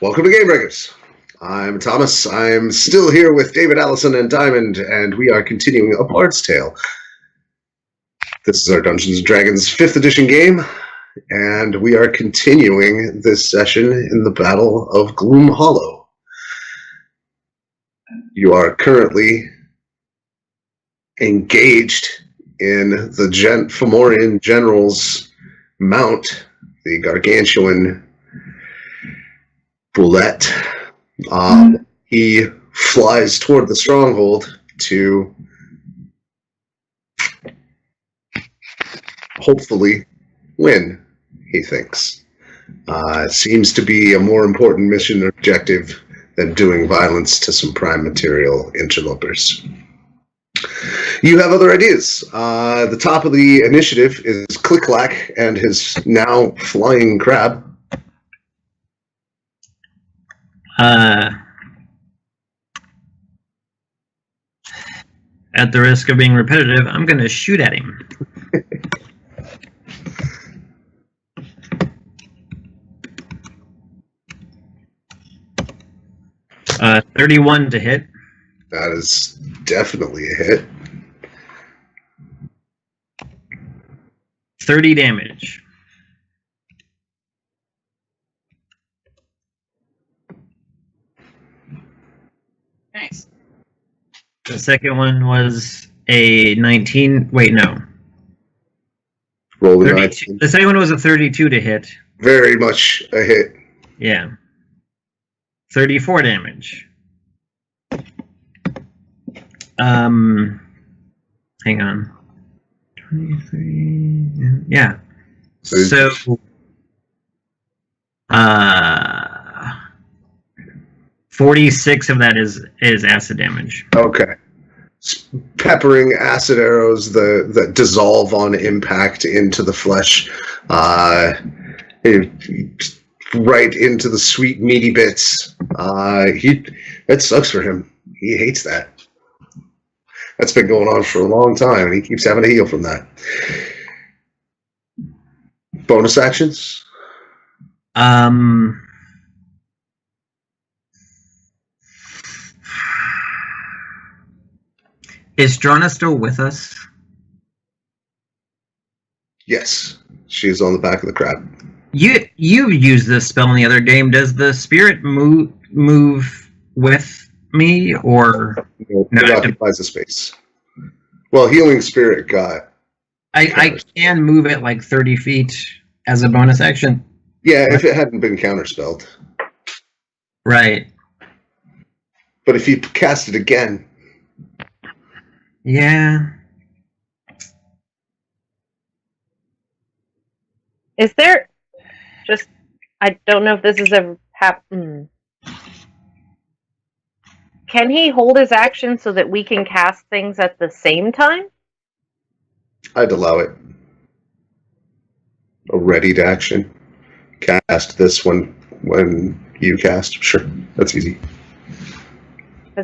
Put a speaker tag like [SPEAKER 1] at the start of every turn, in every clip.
[SPEAKER 1] Welcome to Game Breakers. I'm Thomas. I'm still here with David, Allison, and Diamond, and we are continuing A Bard's Tale. This is our Dungeons & Dragons 5th edition game, and we are continuing this session in the Battle of Gloom Hollow. You are currently engaged in the Fomorian General's mount, the Gargantuan Bulette. He flies toward the stronghold to hopefully win, he thinks. It seems to be a more important mission or objective than doing violence to some prime material interlopers. You have other ideas. The top of the initiative is Click-Clack and his now flying crab.
[SPEAKER 2] At the risk of being repetitive, I'm going to shoot at him. 31 to hit.
[SPEAKER 1] That is definitely a hit.
[SPEAKER 2] 30 damage.
[SPEAKER 3] Nice.
[SPEAKER 2] The second one was a 19. Wait, no.
[SPEAKER 1] Roll the
[SPEAKER 2] 32. The second one was a 32 to hit.
[SPEAKER 1] Very much a hit.
[SPEAKER 2] Yeah. 34 damage. Hang on. 23. Yeah. So 46 of that is acid damage.
[SPEAKER 1] Okay. Peppering acid arrows that dissolve on impact into the flesh, right into the sweet meaty bits. It sucks for him. He hates that. That's been going on for a long time, and he keeps having to heal from that. Bonus actions?
[SPEAKER 2] Is Drona still with us?
[SPEAKER 1] Yes. She's on the back of the crab.
[SPEAKER 2] You used this spell in the other game. Does the spirit move with me, or
[SPEAKER 1] it occupies a space? Well, healing spirit got.
[SPEAKER 2] I can move it like 30 feet as a bonus action.
[SPEAKER 1] Yeah, if it hadn't been counterspelled.
[SPEAKER 2] Right.
[SPEAKER 1] But if you cast it again.
[SPEAKER 2] Yeah.
[SPEAKER 3] Is there just... I don't know if this has ever happened. Can he hold his action so that we can cast things at the same time?
[SPEAKER 1] I'd allow it. A readied action. Cast this one when you cast. Sure, that's easy.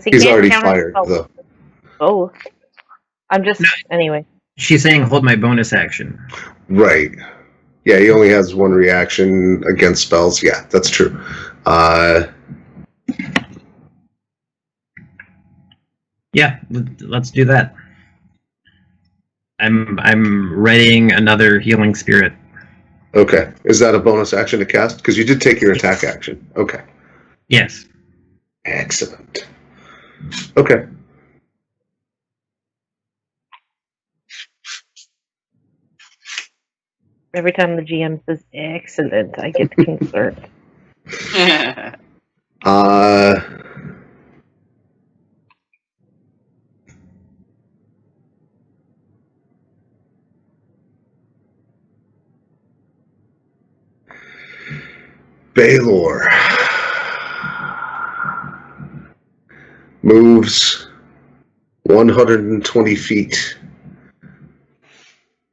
[SPEAKER 1] He's already fired, though.
[SPEAKER 3] Both. I'm just... Anyway.
[SPEAKER 2] She's saying hold my bonus action.
[SPEAKER 1] Right. Yeah, he only has one reaction against spells. Yeah, that's true.
[SPEAKER 2] Yeah, let's do that. I'm readying another healing spirit.
[SPEAKER 1] Okay. Is that a bonus action to cast? Because you did take your attack action. Okay.
[SPEAKER 2] Yes.
[SPEAKER 1] Excellent. Okay.
[SPEAKER 3] Every time the GM says excellent, I get concerned.
[SPEAKER 1] Baylor moves 120 feet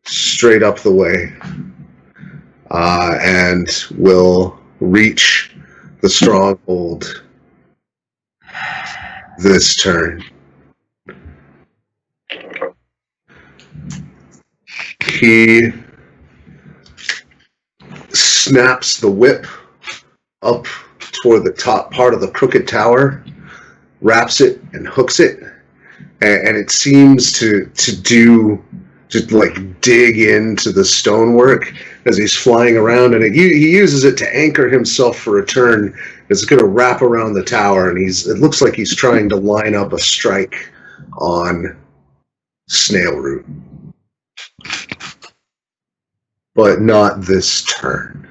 [SPEAKER 1] straight up the way and will reach the stronghold this turn. He snaps the whip up toward the top part of the crooked tower, wraps it and hooks it, and it seems to dig into the stonework as he's flying around, and he uses it to anchor himself for a turn. It's going to wrap around the tower, and it looks like he's trying to line up a strike on Snailroot. But not this turn.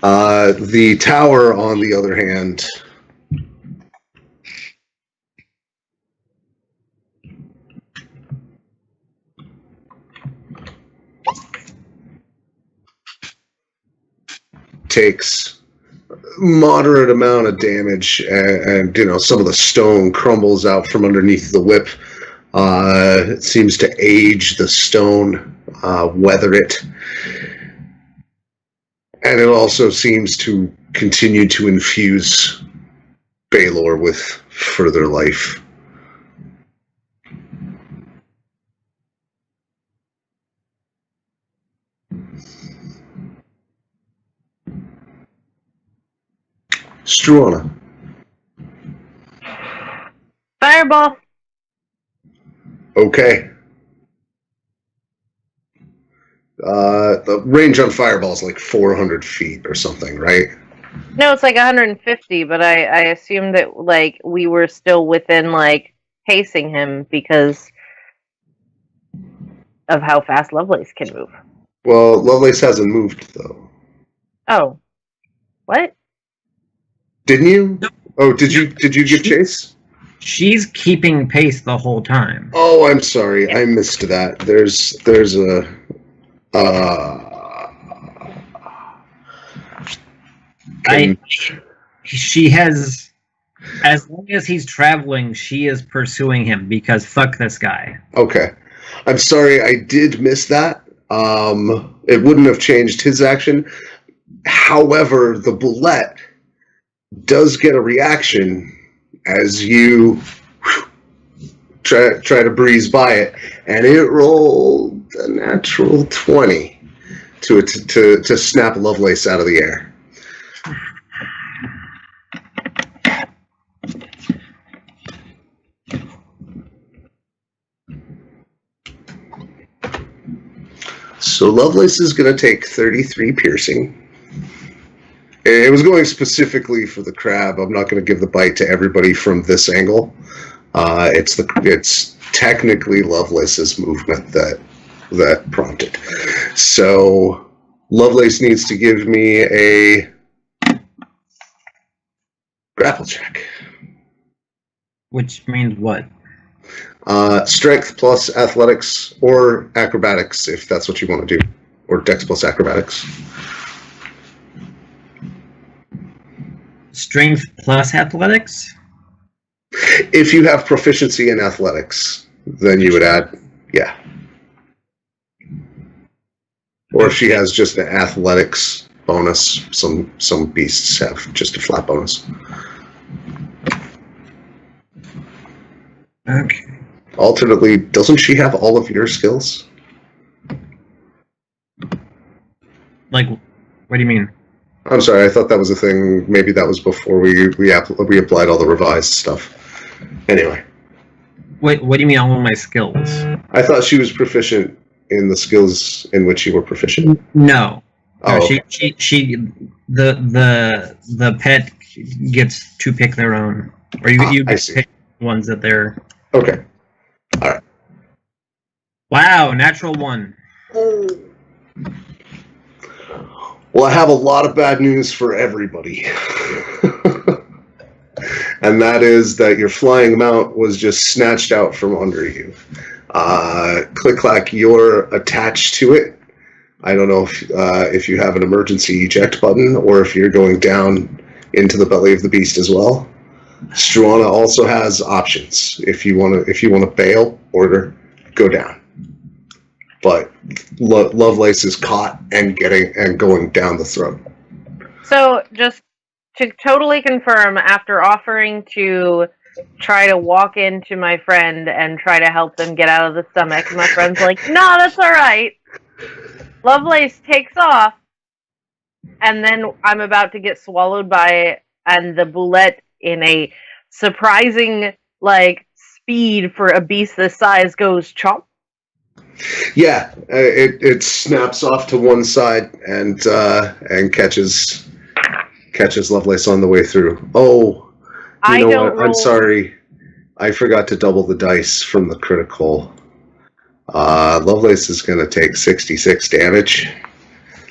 [SPEAKER 1] The tower, on the other hand, takes moderate amount of damage, and some of the stone crumbles out from underneath the whip. It seems to age the stone, weather it, and it also seems to continue to infuse Baylor with further life. Struana.
[SPEAKER 3] Fireball.
[SPEAKER 1] Okay. The range on Fireball is like 400 feet or something, right?
[SPEAKER 3] No, it's like 150, but I assumed that like we were still within like pacing him because of how fast Lovelace can move.
[SPEAKER 1] Well, Lovelace hasn't moved though.
[SPEAKER 3] Oh. What?
[SPEAKER 1] Didn't you? No. Oh, did you give chase?
[SPEAKER 2] She's keeping pace the whole time.
[SPEAKER 1] Oh, I'm sorry. I missed that. There's a
[SPEAKER 2] she has, as long as he's traveling, she is pursuing him because fuck this guy.
[SPEAKER 1] Okay. I'm sorry, I did miss that. It wouldn't have changed his action. However, the bullet does get a reaction as you try to breeze by it, and it rolled a natural 20 to snap Lovelace out of the air. So Lovelace is going to take 33 piercing. It was going specifically for the crab. I'm not going to give the bite to everybody from this angle. It's technically Lovelace's movement that prompted. So Lovelace needs to give me a grapple check.
[SPEAKER 2] Which means what?
[SPEAKER 1] Strength plus athletics or acrobatics, if that's what you want to do, or dex plus acrobatics.
[SPEAKER 2] Strength plus athletics?
[SPEAKER 1] If you have proficiency in athletics, then you would add, yeah. Or if she has just an athletics bonus, some beasts have just a flat bonus.
[SPEAKER 2] Okay.
[SPEAKER 1] Alternately, doesn't she have all of your skills?
[SPEAKER 2] Like, what do you mean?
[SPEAKER 1] I'm sorry, I thought that was a thing. Maybe that was before we applied all the revised stuff. Anyway.
[SPEAKER 2] What do you mean all of my skills?
[SPEAKER 1] I thought she was proficient in the skills in which you were proficient.
[SPEAKER 2] No.
[SPEAKER 1] Oh, okay.
[SPEAKER 2] The pet gets to pick their own. Or you get to pick ones that they're...
[SPEAKER 1] Okay. All right.
[SPEAKER 2] Wow, natural 1.
[SPEAKER 1] Well, I have a lot of bad news for everybody. And that is that your flying mount was just snatched out from under you. Click-clack, you're attached to it. I don't know if you have an emergency eject button or if you're going down into the belly of the beast as well. Struana also has options if you want to bail or go down. But Lovelace is caught and going down the throat.
[SPEAKER 3] So just to totally confirm, after offering to try to walk into my friend and try to help them get out of the stomach, my friend's like, "No, that's all right." Lovelace takes off and then I'm about to get swallowed by, and the boulette in a surprising speed for a beast this size goes chomp.
[SPEAKER 1] Yeah, it snaps off to one side and catches Lovelace on the way through. Oh, you know what? I'm sorry. I forgot to double the dice from the critical. Lovelace is going to take 66 damage.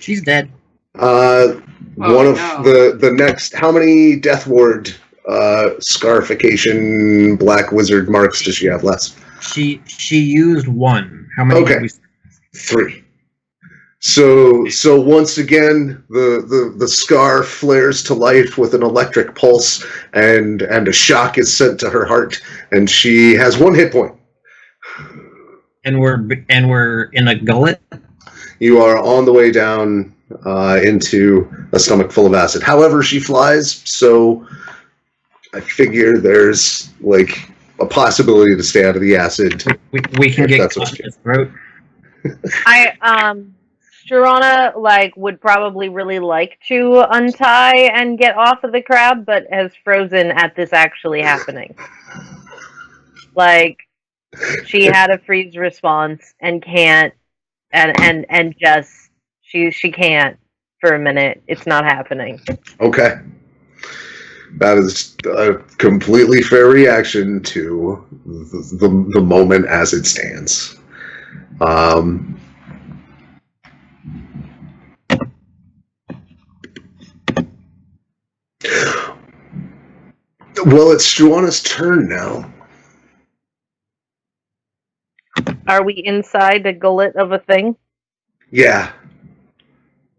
[SPEAKER 2] She's dead.
[SPEAKER 1] One of the next. How many Death Ward scarification black wizard marks does she have left?
[SPEAKER 2] She used one. How many?
[SPEAKER 1] Okay, 3. So once again, the scar flares to life with an electric pulse, and a shock is sent to her heart, and she has 1 hit point.
[SPEAKER 2] And we're in a gullet.
[SPEAKER 1] You are on the way down into a stomach full of acid. However, she flies, so I figure there's a possibility to stay out of the acid.
[SPEAKER 2] We can get caught in his throat.
[SPEAKER 3] Strana would probably really like to untie and get off of the crab, but has frozen at this actually happening. She had a freeze response and can't, and just she can't for a minute. It's not happening.
[SPEAKER 1] Okay. That is a completely fair reaction to the moment as it stands. Well, it's Struana's turn now.
[SPEAKER 3] Are we inside the gullet of a thing?
[SPEAKER 1] Yeah.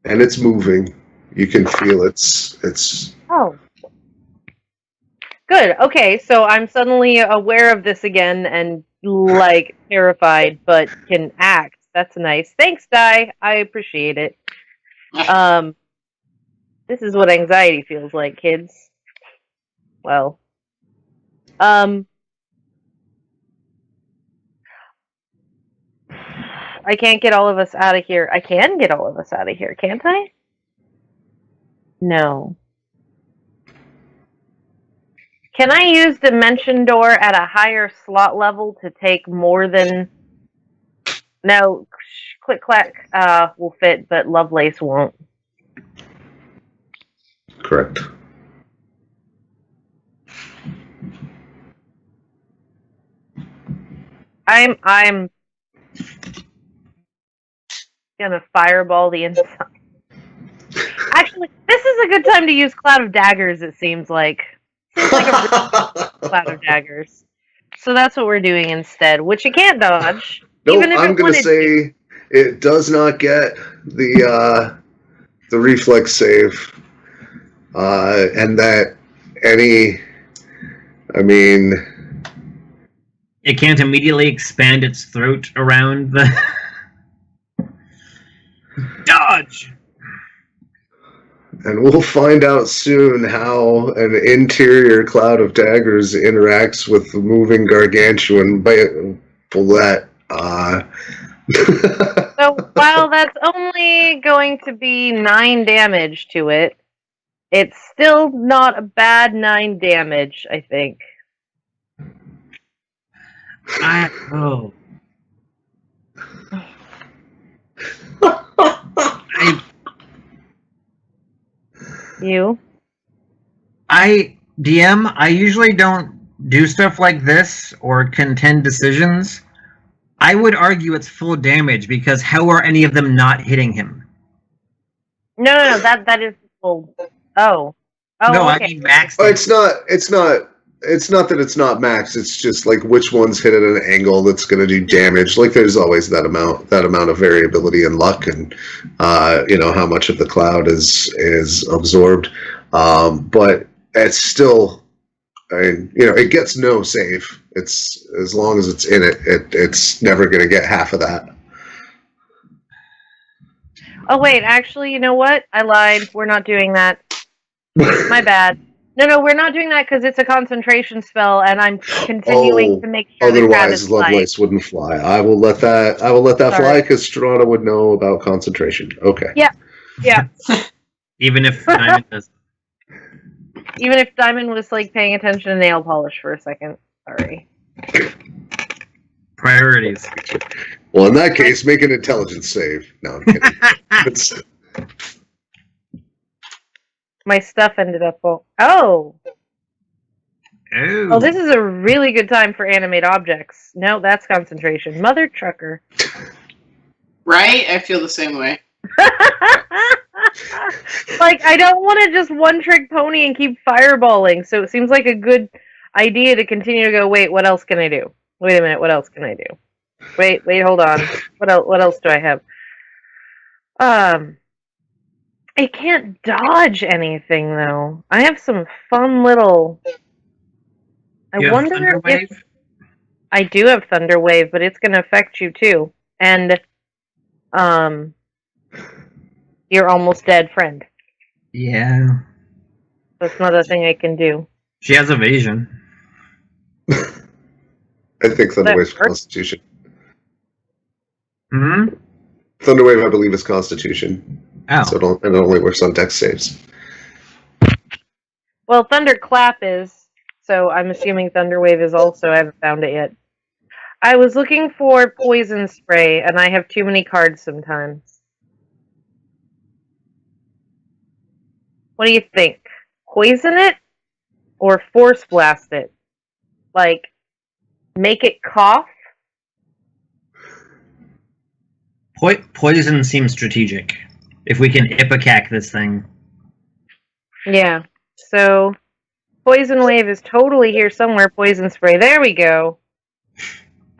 [SPEAKER 1] And it's moving. You can feel it's
[SPEAKER 3] Oh. Good. Okay, so I'm suddenly aware of this again and terrified, but can act. That's nice. Thanks, Di. I appreciate it. This is what anxiety feels like, kids. Well. I can't get all of us out of here. I can get all of us out of here, can't I? No. Can I use Dimension Door at a higher slot level to take more than... No, Click Clack will fit, but Lovelace won't.
[SPEAKER 1] Correct.
[SPEAKER 3] I'm gonna fireball the inside. Actually, this is a good time to use Cloud of Daggers, it seems like. Seems like a Cloud of Daggers. So that's what we're doing instead, which you can't dodge.
[SPEAKER 1] No,
[SPEAKER 3] even if
[SPEAKER 1] I'm going to say it does not get the reflex save. And that
[SPEAKER 2] it can't immediately expand its throat around the... Dodge!
[SPEAKER 1] And we'll find out soon how an interior Cloud of Daggers interacts with the moving gargantuan bullet.
[SPEAKER 3] So while that's only going to be 9 damage to it, it's still not a bad 9 damage, I think.
[SPEAKER 2] DM, I usually don't do stuff like this or contend decisions. I would argue it's full damage because how are any of them not hitting him?
[SPEAKER 3] No, that is full. Oh,
[SPEAKER 2] no,
[SPEAKER 3] okay.
[SPEAKER 2] I mean max.
[SPEAKER 1] It's not that it's not max. It's just which ones hit at an angle that's going to do damage. There's always that amount of variability and luck, and how much of the cloud is absorbed. But it's still, it gets no save. It's as long as it's in it, it's never going to get half of that.
[SPEAKER 3] Oh wait, actually, you know what? I lied. We're not doing that. My bad. No, we're not doing that because it's a concentration spell, and I'm continuing to make sure the crab is
[SPEAKER 1] Lovelace wouldn't fly. I will let that fly because Strana would know about concentration. Okay.
[SPEAKER 3] Yeah.
[SPEAKER 2] Even if Diamond does.
[SPEAKER 3] Even if Diamond was like paying attention to nail polish for a second. Sorry.
[SPEAKER 2] Priorities.
[SPEAKER 1] Well, in that case, make an intelligence save. No, I'm kidding. It's-
[SPEAKER 3] My stuff ended up. Oh,
[SPEAKER 2] Oh,
[SPEAKER 3] this is a really good time for animate objects. No, that's concentration. Mother trucker.
[SPEAKER 4] Right? I feel the same way.
[SPEAKER 3] Like, I don't want to just one-trick pony and keep fireballing, so it seems like a good idea to continue to go, wait, what else can I do? Wait a minute, what else can I do? Wait, hold on. What else do I have? It can't dodge anything, though. I have some fun little... I wonder if... I do have Thunder Wave, but it's going to affect you, too. And, your almost dead friend.
[SPEAKER 2] yeah.
[SPEAKER 3] That's not a thing I can do.
[SPEAKER 2] She has evasion.
[SPEAKER 1] I think Thunderwave's Constitution.
[SPEAKER 2] Hmm?
[SPEAKER 1] Thunderwave, I believe, is Constitution.
[SPEAKER 2] Oh.
[SPEAKER 1] So it only works on dex saves.
[SPEAKER 3] Well, Thunderclap is, so I'm assuming Thunderwave is also. I haven't found it yet. I was looking for Poison Spray, and I have too many cards sometimes. What do you think? Poison it? Or Force Blast it? Like, make it cough?
[SPEAKER 2] Poison seems strategic. If we can Ipecac this thing.
[SPEAKER 3] Yeah. So, Poison Wave is totally here somewhere. Poison Spray. There we go.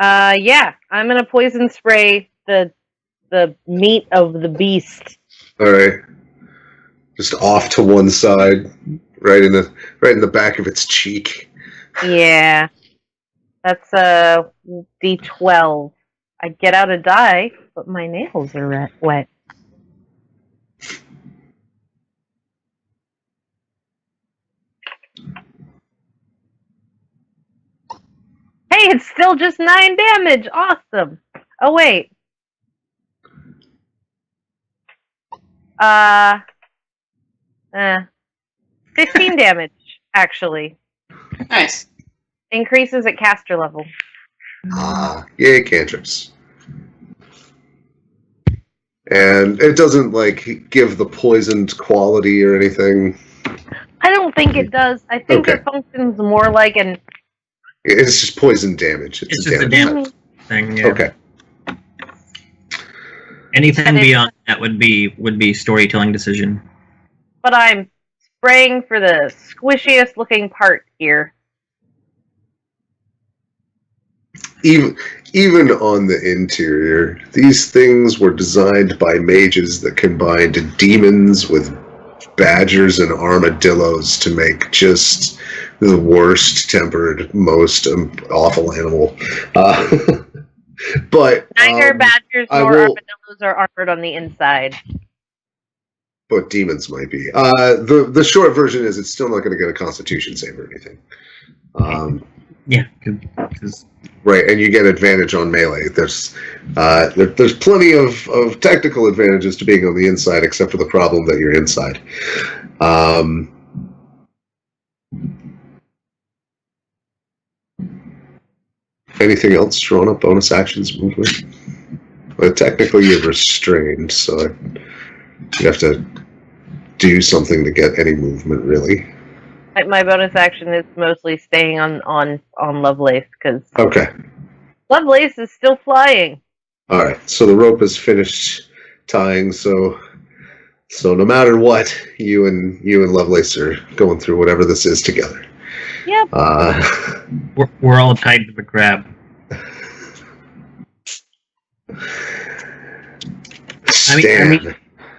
[SPEAKER 3] Yeah. I'm gonna Poison Spray the meat of the beast.
[SPEAKER 1] Alright. Just off to one side, right in the back of its cheek.
[SPEAKER 3] Yeah. That's D12. I get out a die, but my nails are wet. Hey, it's still just 9 damage! Awesome! Oh, wait. 15 damage, actually.
[SPEAKER 4] Nice.
[SPEAKER 3] Increases at caster level.
[SPEAKER 1] Yay, cantrips. And it doesn't, like, give the poisoned quality or anything.
[SPEAKER 3] I don't think it does. I think
[SPEAKER 1] Okay.
[SPEAKER 3] it functions more like an...
[SPEAKER 1] It's just poison damage.
[SPEAKER 2] It's just a damage thing. Yeah.
[SPEAKER 1] Okay.
[SPEAKER 2] Anything beyond that would be storytelling decision.
[SPEAKER 3] But I'm spraying for the squishiest looking part here.
[SPEAKER 1] Even on the interior, these things were designed by mages that combined demons with badgers and armadillos to make just the worst tempered, most awful animal. But
[SPEAKER 3] Neither badgers nor armadillos are armored on the inside.
[SPEAKER 1] But demons might be. The short version is it's still not going to get a Constitution save or anything.
[SPEAKER 2] Yeah. 'Cause
[SPEAKER 1] Right, and you get advantage on melee. There's plenty of technical advantages to being on the inside, except for the problem that you're inside. Anything else, Sharona? Bonus actions, movement? Well, technically you're restrained, so you have to do something to get any movement, really.
[SPEAKER 3] My bonus action is mostly staying on Lovelace, because
[SPEAKER 1] Okay.
[SPEAKER 3] Lovelace is still flying.
[SPEAKER 1] All right, so the rope is finished tying. So no matter what, you and Lovelace are going through whatever this is together.
[SPEAKER 3] Yep.
[SPEAKER 2] we're all tied to the crab.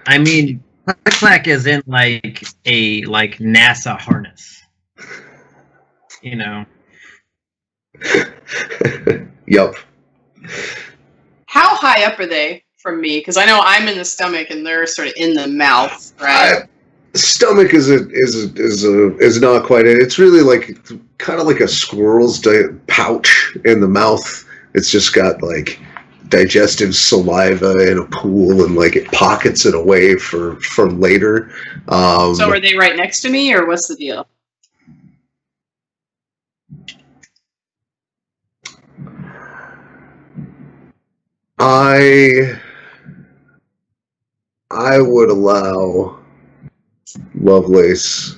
[SPEAKER 2] I mean, Clack is in like a NASA harness. You know.
[SPEAKER 1] Yup.
[SPEAKER 4] How high up are they from me? Because I know I'm in the stomach and they're sort of in the mouth, right?
[SPEAKER 1] Stomach is not quite it. It's really like kind of like a squirrel's pouch in the mouth. It's just got like digestive saliva in a pool and like it pockets it away for later.
[SPEAKER 4] So are they right next to me, or what's the deal?
[SPEAKER 1] I would allow Lovelace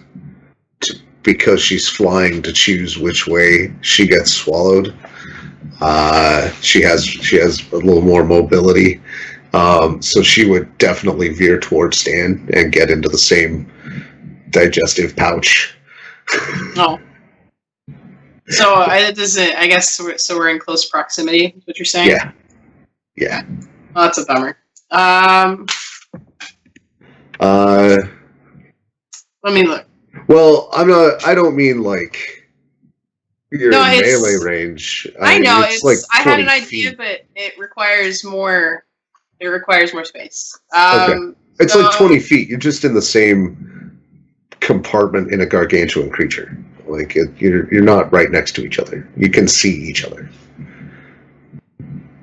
[SPEAKER 1] to, because she's flying, to choose which way she gets swallowed. She has a little more mobility, so she would definitely veer towards Stan and get into the same digestive pouch.
[SPEAKER 4] Oh. So I guess we're in close proximity. Is what you're saying?
[SPEAKER 1] Yeah. Yeah.
[SPEAKER 4] Oh, that's a bummer. Let me look.
[SPEAKER 1] Well, I don't mean like you're
[SPEAKER 4] No,
[SPEAKER 1] in
[SPEAKER 4] it's-
[SPEAKER 1] melee range.
[SPEAKER 4] I know.
[SPEAKER 1] It's like
[SPEAKER 4] I had an
[SPEAKER 1] 20
[SPEAKER 4] idea,
[SPEAKER 1] feet.
[SPEAKER 4] but it requires more. It requires more space.
[SPEAKER 1] It's
[SPEAKER 4] so-
[SPEAKER 1] like 20 feet. You're just in the same compartment in a gargantuan creature. Like you're not right next to each other. You can see each other.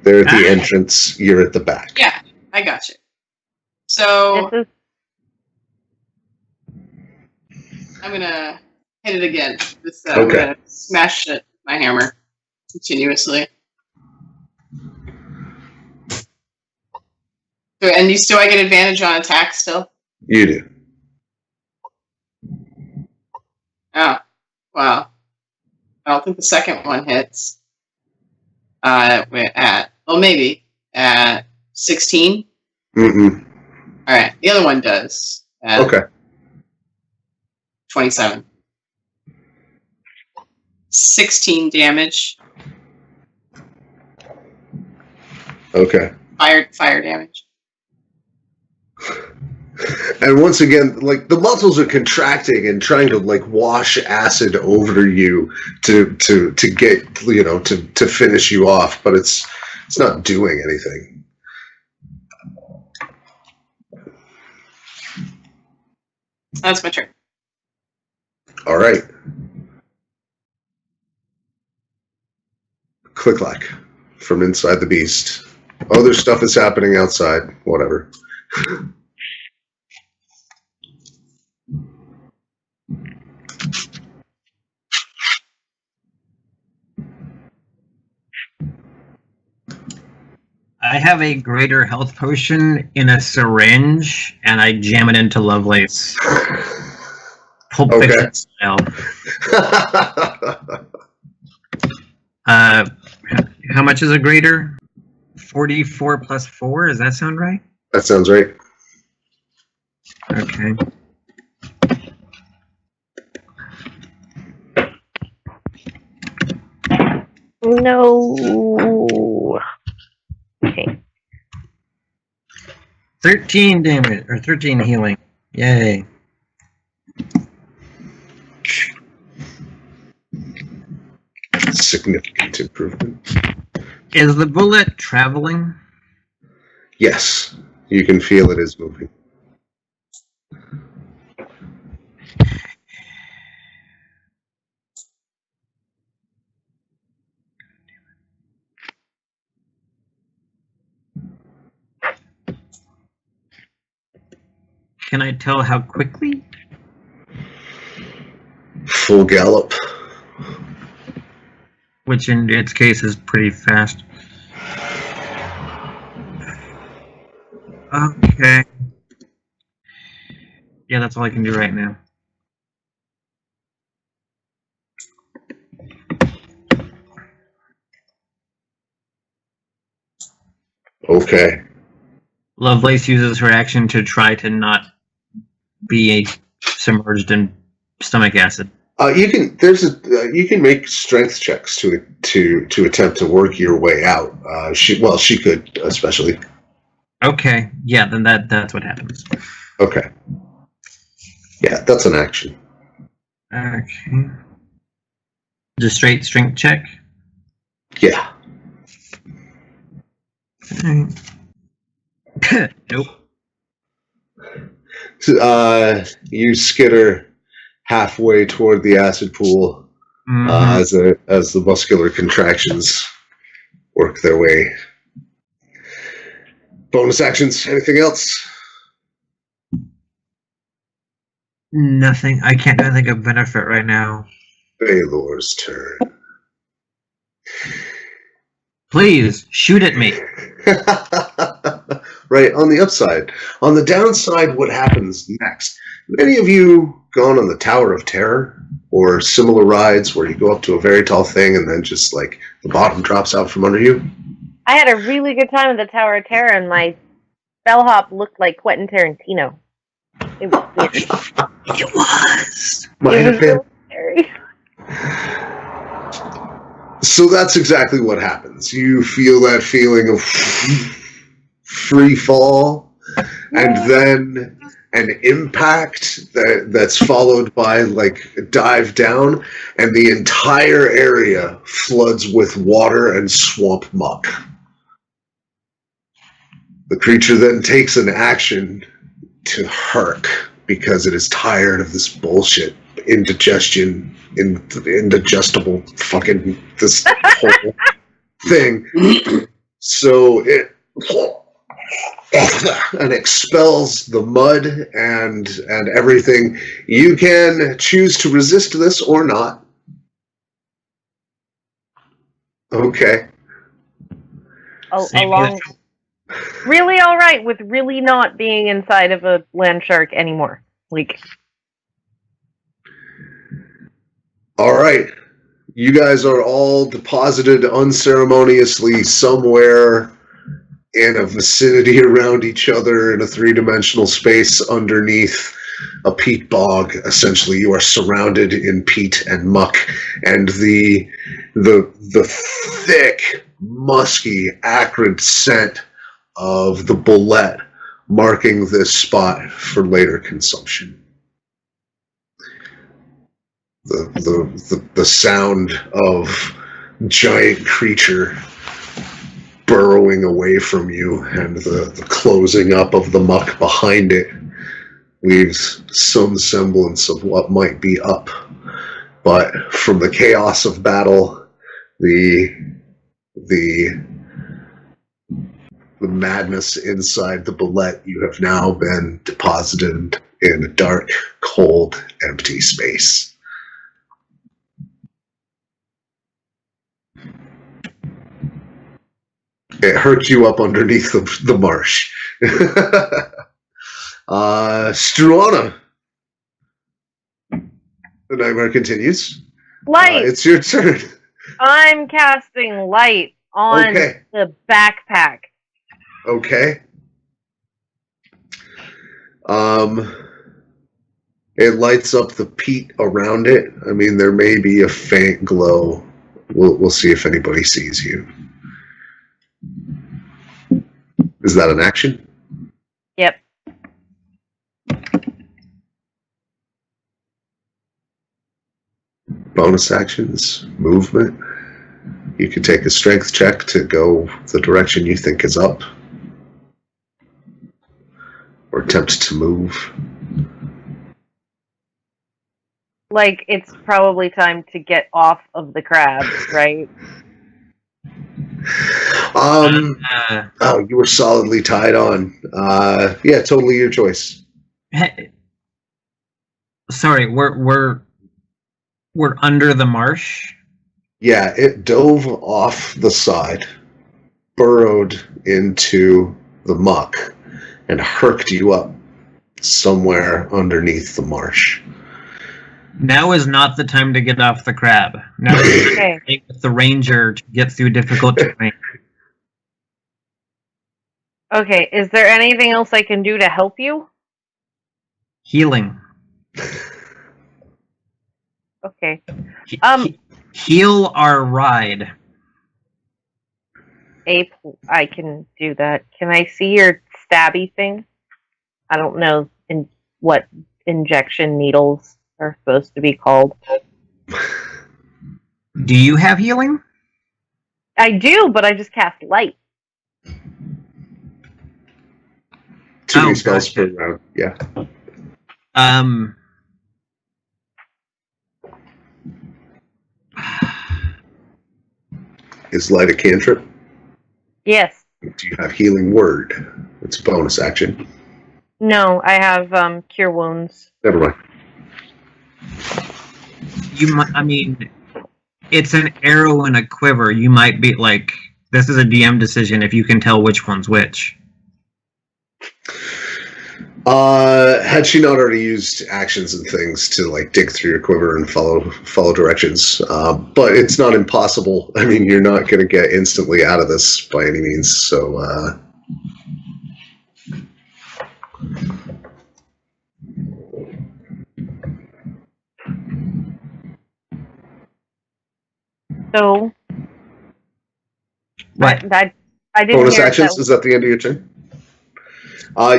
[SPEAKER 1] They're at the entrance. You're at the back.
[SPEAKER 4] Yeah, I got you. So
[SPEAKER 3] This is
[SPEAKER 4] I'm gonna hit it again. I'm
[SPEAKER 1] Okay.
[SPEAKER 4] gonna smash it with my hammer continuously. So, and do I get advantage on attack still?
[SPEAKER 1] You do.
[SPEAKER 4] Oh, wow. I don't think the second one hits. We're at, well, maybe at 16.
[SPEAKER 1] Mm-mm.
[SPEAKER 4] All right, the other one does. At
[SPEAKER 1] Okay.
[SPEAKER 4] 27. 16 damage.
[SPEAKER 1] Okay.
[SPEAKER 4] Fire damage.
[SPEAKER 1] And once again, like the muscles are contracting and trying to like wash acid over you to get to finish you off, but it's not doing anything.
[SPEAKER 4] That's my turn.
[SPEAKER 1] All right. Click-clack from inside the beast. Other stuff is happening outside. Whatever.
[SPEAKER 2] I have a greater health potion in a syringe, and I jam it into Lovelace. Pulp
[SPEAKER 1] Okay.
[SPEAKER 2] Fiction style. How much is a greater? 44 plus 4? Does that sound right?
[SPEAKER 1] That sounds right.
[SPEAKER 2] Okay.
[SPEAKER 3] no. Okay.
[SPEAKER 2] 13 damage, or 13 healing. Yay.
[SPEAKER 1] Significant improvement.
[SPEAKER 2] Is the bullet traveling?
[SPEAKER 1] Yes, you can feel it is moving.
[SPEAKER 2] Can I tell how quickly?
[SPEAKER 1] Full gallop.
[SPEAKER 2] Which in its case is pretty fast. Okay. Yeah, that's all I can do right now.
[SPEAKER 1] Okay.
[SPEAKER 2] Lovelace uses her action to try to not be submerged in stomach acid.
[SPEAKER 1] You can make strength checks to attempt to work your way out. She could especially.
[SPEAKER 2] Okay, yeah, then that's what happens.
[SPEAKER 1] Okay. Yeah, that's an action.
[SPEAKER 2] Okay. Just straight strength check.
[SPEAKER 1] Yeah.
[SPEAKER 2] Alright. Nope.
[SPEAKER 1] You skitter halfway toward the acid pool
[SPEAKER 2] Mhm.
[SPEAKER 1] as the muscular contractions work their way Bonus actions. Anything else?
[SPEAKER 2] Nothing. I can't think of benefit right now.
[SPEAKER 1] Baylor's turn.
[SPEAKER 2] Please shoot at me.
[SPEAKER 1] Right, on the upside. On the downside, what happens next? Many of you gone on the Tower of Terror or similar rides where you go up to a very tall thing and then just like the bottom drops out from under you?
[SPEAKER 3] I had a really good time at the Tower of Terror, and my bellhop looked like Quentin Tarantino. It was weird.
[SPEAKER 2] It was.
[SPEAKER 1] Might
[SPEAKER 3] It
[SPEAKER 1] have
[SPEAKER 3] was
[SPEAKER 1] been.
[SPEAKER 3] really scary.
[SPEAKER 1] So that's exactly what happens. You feel that feeling of free fall, and then an impact that's followed by like a dive down, and the entire area floods with water and swamp muck. The creature then takes an action to Herc because it is tired of this bullshit. Indigestion, indigestible fucking this whole thing. So it and expels the mud and everything. You can choose to resist this or not. Okay.
[SPEAKER 3] Along, really all right with really not being inside of a land shark anymore. Like,
[SPEAKER 1] All right. You guys are all deposited unceremoniously somewhere in a vicinity around each other in a three-dimensional space underneath a peat bog. Essentially, you are surrounded in peat and muck, and the thick, musky, acrid scent of the bullet marking this spot for later consumption. The sound of giant creature burrowing away from you and the closing up of the muck behind it leaves some semblance of what might be up. But from the chaos of battle, the madness inside the bullet, you have now been deposited in a dark, cold, empty space. It hurt you up underneath the marsh. Struana. The nightmare continues.
[SPEAKER 3] light!
[SPEAKER 1] It's your turn.
[SPEAKER 3] I'm casting light on
[SPEAKER 1] Okay.
[SPEAKER 3] the backpack.
[SPEAKER 1] Okay. It lights up the peat around it. I mean, there may be a faint glow. We'll see if anybody sees you. Is that an action?
[SPEAKER 3] Yep.
[SPEAKER 1] Bonus actions, movement. You can take a strength check to go the direction you think is up. Or attempt to move.
[SPEAKER 3] Like, it's probably time to get off of the crabs, right?
[SPEAKER 1] Oh, you were solidly tied on. Yeah, totally your choice.
[SPEAKER 2] Hey, sorry, we're under the marsh.
[SPEAKER 1] Yeah, it dove off the side, burrowed into the muck, and herked you up somewhere underneath the marsh.
[SPEAKER 2] Now is not the time to get off the crab. Now is the time
[SPEAKER 3] Okay.
[SPEAKER 2] to take with the ranger to get through difficult terrain.
[SPEAKER 3] Okay, is there anything else I can do to help you?
[SPEAKER 2] Healing.
[SPEAKER 3] Okay.
[SPEAKER 2] Heal our ride.
[SPEAKER 3] I can do that. Can I see your stabby thing? I don't know what injection needles are supposed to be called.
[SPEAKER 2] Do you have healing?
[SPEAKER 3] I do, but I just cast light.
[SPEAKER 1] 2
[SPEAKER 2] Oh,
[SPEAKER 1] spells
[SPEAKER 2] gotcha.
[SPEAKER 1] per round. Yeah. Is light a cantrip?
[SPEAKER 3] Yes.
[SPEAKER 1] Do you have Healing Word? It's a bonus action.
[SPEAKER 3] No, I have Cure Wounds.
[SPEAKER 1] Never mind.
[SPEAKER 2] You might. I mean, it's an arrow and a quiver. You might be like, this is a DM decision if you can tell which one's which.
[SPEAKER 1] Had she not already used actions and things to like dig through your quiver and follow directions, but it's not impossible. I mean, you're not going to get instantly out of this by any means. So,
[SPEAKER 3] So
[SPEAKER 2] What?
[SPEAKER 3] I didn't
[SPEAKER 1] bonus
[SPEAKER 3] hear
[SPEAKER 1] actions is at the end of your turn.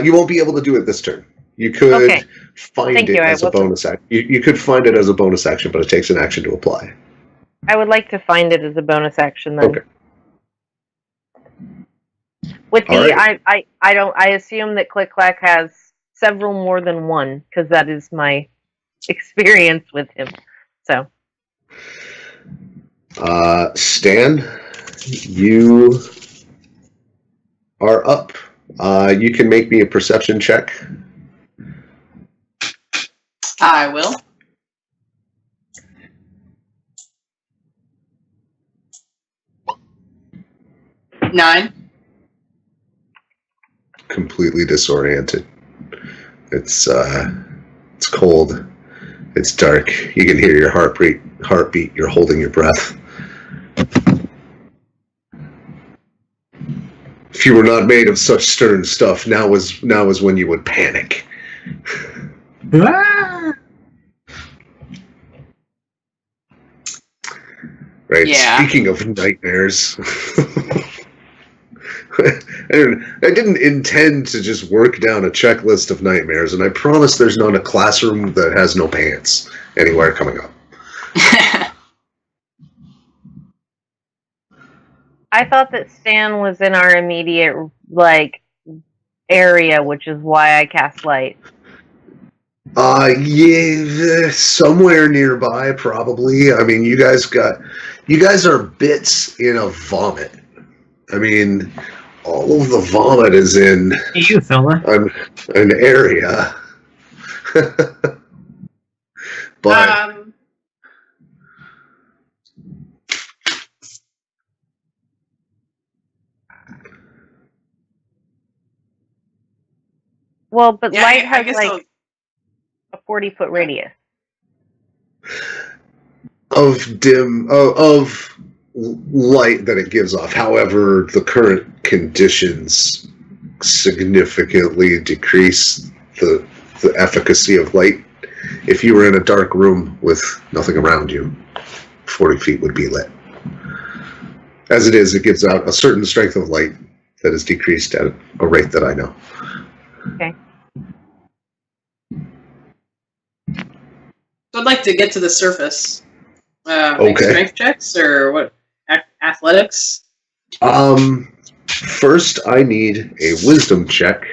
[SPEAKER 1] You won't be able to do it this turn. You could
[SPEAKER 3] Okay.
[SPEAKER 1] find
[SPEAKER 3] Thank
[SPEAKER 1] it
[SPEAKER 3] you.
[SPEAKER 1] as a bonus action. You could find it as a bonus action, but it takes an action to apply.
[SPEAKER 3] I would like to find it as a bonus action then.
[SPEAKER 1] Okay.
[SPEAKER 3] With
[SPEAKER 1] All
[SPEAKER 3] the
[SPEAKER 1] right.
[SPEAKER 3] I assume that Click Clack has several more than one because that is my experience with him. So
[SPEAKER 1] Stan, you are up. You can make me a perception check.
[SPEAKER 4] I will. Nine.
[SPEAKER 1] Completely disoriented. It's cold. It's dark. You can hear your heartbeat. You're holding your breath. If you were not made of such stern stuff, now is when you would panic.
[SPEAKER 2] Ah!
[SPEAKER 1] Right.
[SPEAKER 4] Yeah.
[SPEAKER 1] Speaking of nightmares, I didn't intend to just work down a checklist of nightmares, and I promise there's not a classroom that has no pants anywhere coming up.
[SPEAKER 3] I thought that Stan was in our immediate area, which is why I cast light.
[SPEAKER 1] Yeah, somewhere nearby, probably. I mean, you guys are bits in a vomit. I mean, all of the vomit is in
[SPEAKER 2] Hey, you fella.
[SPEAKER 1] an area. But
[SPEAKER 3] Well, but
[SPEAKER 4] yeah,
[SPEAKER 3] light
[SPEAKER 4] I
[SPEAKER 3] has
[SPEAKER 4] guess
[SPEAKER 3] a 40-foot radius.
[SPEAKER 1] of light that it gives off. However, the current conditions significantly decrease the efficacy of light. If you were in a dark room with nothing around you, 40 feet would be lit. As it is, it gives out a certain strength of light that is decreased at a rate that I know.
[SPEAKER 3] Okay.
[SPEAKER 4] So I'd like to get to the surface. Make
[SPEAKER 1] Okay.
[SPEAKER 4] strength checks or what? Athletics?
[SPEAKER 1] First, I need a wisdom check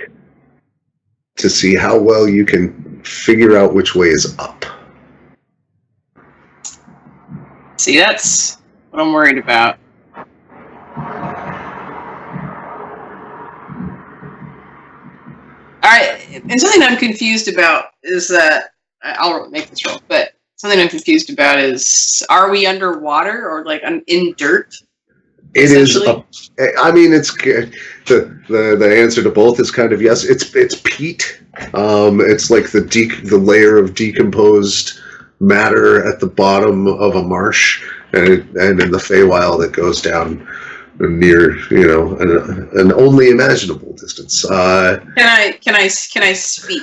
[SPEAKER 1] to see how well you can figure out which way is up.
[SPEAKER 4] See, that's what I'm worried about. Alright, and something I'm confused about is that I'll make this roll, but something I'm confused about is, are we underwater or like in dirt?
[SPEAKER 1] It is.
[SPEAKER 4] Essentially?
[SPEAKER 1] I mean, it's the answer to both is kind of yes. It's peat. It's like the layer of decomposed matter at the bottom of a marsh, and in the Feywild that goes down near an only imaginable distance.
[SPEAKER 4] Can I speak?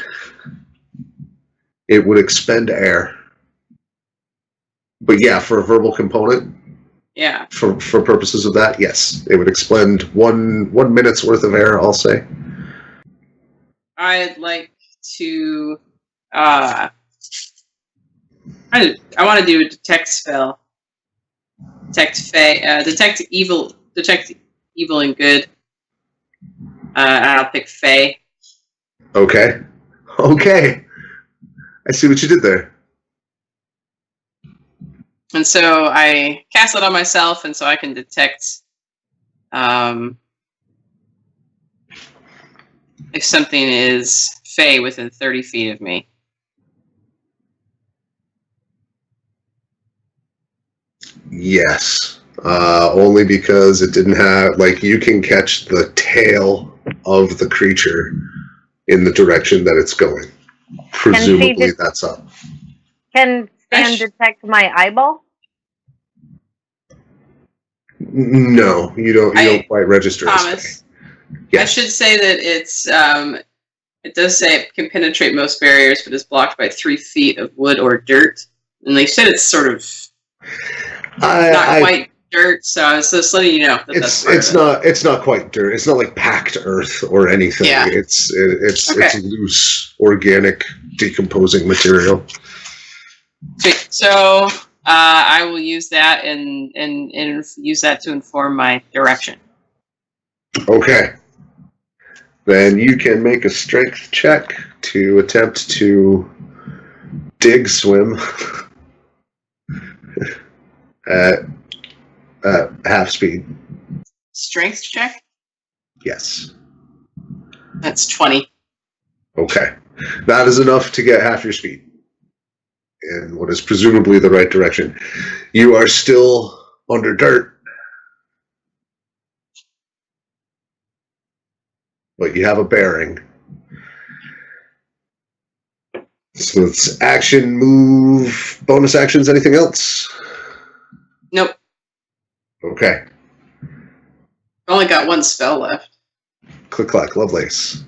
[SPEAKER 1] It would expend air, but yeah, for a verbal component.
[SPEAKER 4] Yeah.
[SPEAKER 1] For purposes of that, yes, it would expend one minute's worth of air. I'll say.
[SPEAKER 4] I'd like to. I want to do a detect spell. Detect evil and good. I'll pick Fey.
[SPEAKER 1] Okay. I see what you did there.
[SPEAKER 4] And so I cast it on myself, and so I can detect if something is Fey within 30 feet of me.
[SPEAKER 1] Yes. Only because it didn't have, like, you can catch the tail of the creature in the direction that it's going. Presumably that's up.
[SPEAKER 3] Can Stan detect my eyeball?
[SPEAKER 1] No, you don't quite register as
[SPEAKER 4] Thomas,
[SPEAKER 1] Fey. Yes.
[SPEAKER 4] I should say that it's it does say it can penetrate most barriers, but is blocked by 3 feet of wood or dirt. And they said it's sort of not quite dirt, so I was just letting you know that
[SPEAKER 1] it's not quite dirt. It's not like packed earth or anything.
[SPEAKER 4] Yeah.
[SPEAKER 1] It's
[SPEAKER 4] Okay.
[SPEAKER 1] loose, organic, decomposing material.
[SPEAKER 4] Sweet. So I will use that and use that to inform my direction.
[SPEAKER 1] Okay. Then you can make a strength check to attempt to dig swim at half speed.
[SPEAKER 4] Strength check?
[SPEAKER 1] Yes.
[SPEAKER 4] That's 20.
[SPEAKER 1] Okay. That is enough to get half your speed in what is presumably the right direction. You are still under dirt, but you have a bearing. So it's action, move, bonus actions, anything else?
[SPEAKER 4] Nope.
[SPEAKER 1] Okay.
[SPEAKER 4] Only got 1 spell left.
[SPEAKER 1] Click clack, Lovelace.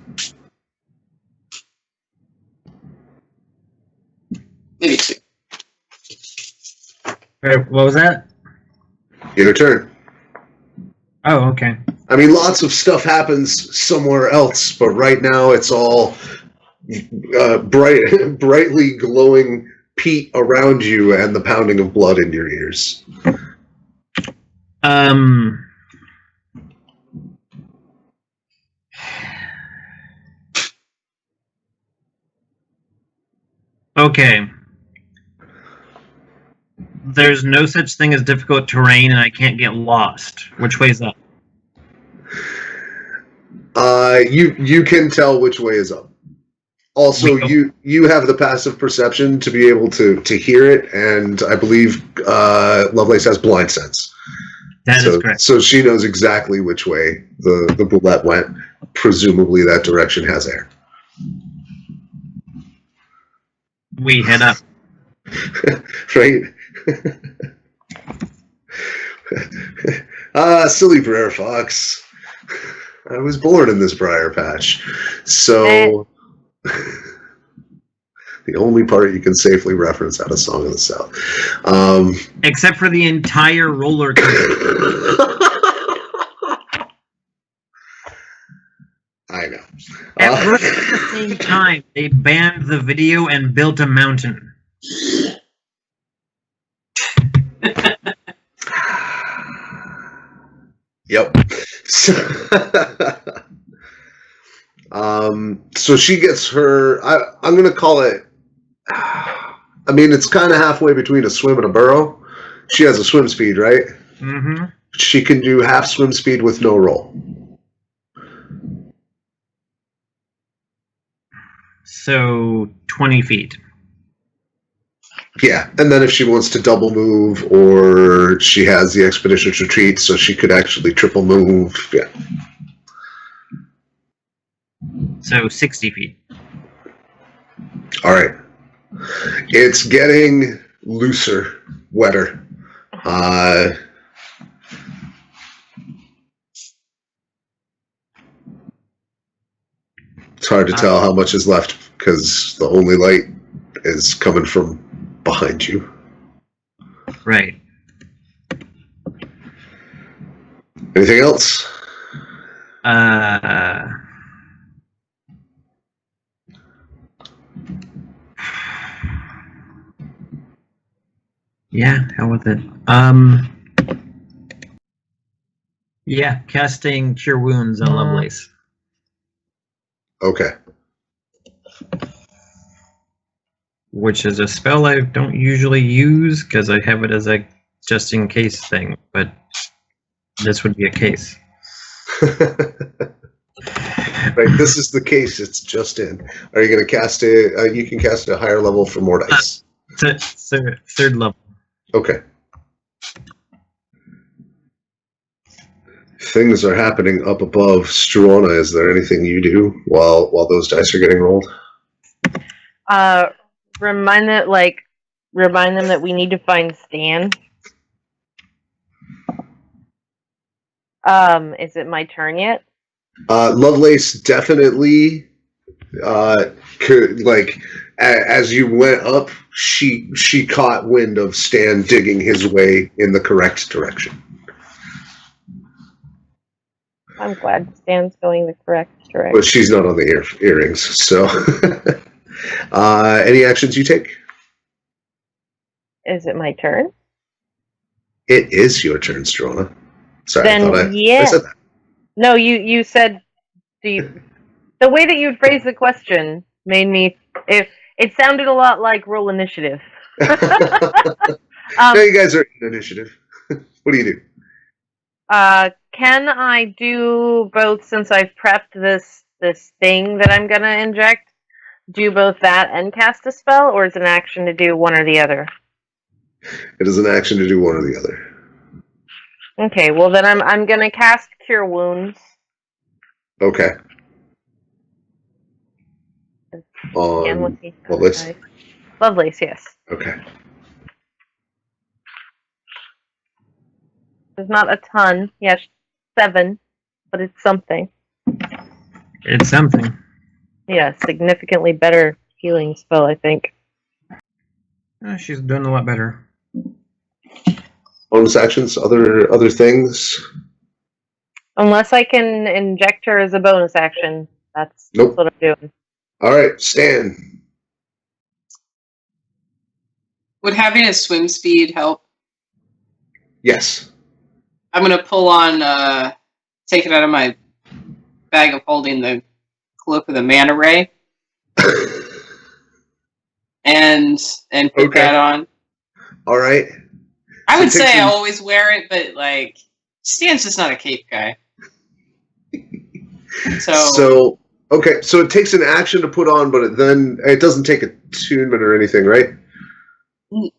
[SPEAKER 4] Maybe 2.
[SPEAKER 2] What was that?
[SPEAKER 1] Your turn.
[SPEAKER 2] Oh, okay.
[SPEAKER 1] I mean, lots of stuff happens somewhere else, but right now it's all brightly glowing peat around you and the pounding of blood in your ears.
[SPEAKER 2] Okay. There's no such thing as difficult terrain, and I can't get lost. Which way is up?
[SPEAKER 1] You can tell which way is up. Also, you have the passive perception to be able to hear it, and I believe Lovelace has blind sense.
[SPEAKER 2] That is correct.
[SPEAKER 1] So she knows exactly which way the bullet went. Presumably that direction has air.
[SPEAKER 2] We head up.
[SPEAKER 1] Right? Silly Briar Fox. I was born in this briar patch. So the only part you can safely reference out of Song of the South.
[SPEAKER 2] Except for the entire roller coaster.
[SPEAKER 1] I know.
[SPEAKER 2] At the same time, they banned the video and built a mountain.
[SPEAKER 1] Yep. So she gets her. I'm going to call it. I mean, it's kind of halfway between a swim and a burrow. She has a swim speed, right?
[SPEAKER 2] Mm-hmm.
[SPEAKER 1] She can do half swim speed with no roll.
[SPEAKER 2] So 20 feet.
[SPEAKER 1] Yeah, and then if she wants to double move, or she has the Expeditious Retreat, so she could actually triple move. Yeah.
[SPEAKER 2] So 60 feet.
[SPEAKER 1] All right. It's getting looser, wetter. It's hard to tell how much is left because the only light is coming from behind you.
[SPEAKER 2] Right.
[SPEAKER 1] Anything else?
[SPEAKER 2] Yeah, hell with it. Yeah, casting Cure Wounds on Lovelace.
[SPEAKER 1] Okay.
[SPEAKER 2] Which is a spell I don't usually use because I have it as a just in case thing, but this would be a case.
[SPEAKER 1] Right, this is the case it's just in. Are you going to cast it? You can cast a higher level for more dice.
[SPEAKER 2] Third level.
[SPEAKER 1] Okay. Things are happening up above. Struana, is there anything you do while those dice are getting rolled?
[SPEAKER 3] Remind them that we need to find Stan. Is it my turn yet?
[SPEAKER 1] Lovelace definitely as you went up, she caught wind of Stan digging his way in the correct direction.
[SPEAKER 3] I'm glad Stan's going the correct direction.
[SPEAKER 1] But she's not on the earrings, so. Any actions you take?
[SPEAKER 3] Is it my turn?
[SPEAKER 1] It is your turn, Struana. Sorry,
[SPEAKER 3] Then,
[SPEAKER 1] I thought I said that.
[SPEAKER 3] No, you said the way that you phrased the question made me. It sounded a lot like roll initiative.
[SPEAKER 1] No, you guys are in initiative. What do you do?
[SPEAKER 3] Can I do both since I've prepped this thing that I'm gonna inject? Do both that and cast a spell, or is it an action to do one or the other?
[SPEAKER 1] It is an action to do one or the other.
[SPEAKER 3] Okay, well then I'm gonna cast Cure Wounds.
[SPEAKER 1] Okay.
[SPEAKER 3] Again,
[SPEAKER 1] On Lovelace?
[SPEAKER 3] Lovelace, yes.
[SPEAKER 1] Okay.
[SPEAKER 3] There's not a ton. Yes, 7, but it's something.
[SPEAKER 2] It's something.
[SPEAKER 3] Yeah, significantly better healing spell, I think.
[SPEAKER 2] She's doing a lot better.
[SPEAKER 1] Bonus actions, other things?
[SPEAKER 3] Unless I can inject her as a bonus action. That's
[SPEAKER 1] Nope.
[SPEAKER 3] what I'm doing.
[SPEAKER 1] All right, Stan.
[SPEAKER 4] Would having a swim speed help?
[SPEAKER 1] Yes.
[SPEAKER 4] I'm gonna pull on, take it out of my bag of holding, the cloak of the manta ray, and put that on.
[SPEAKER 1] All right.
[SPEAKER 4] I would say I always wear it, but like Stan's just not a cape guy.
[SPEAKER 1] So okay, so it takes an action to put on, but it doesn't take attunement or anything, right?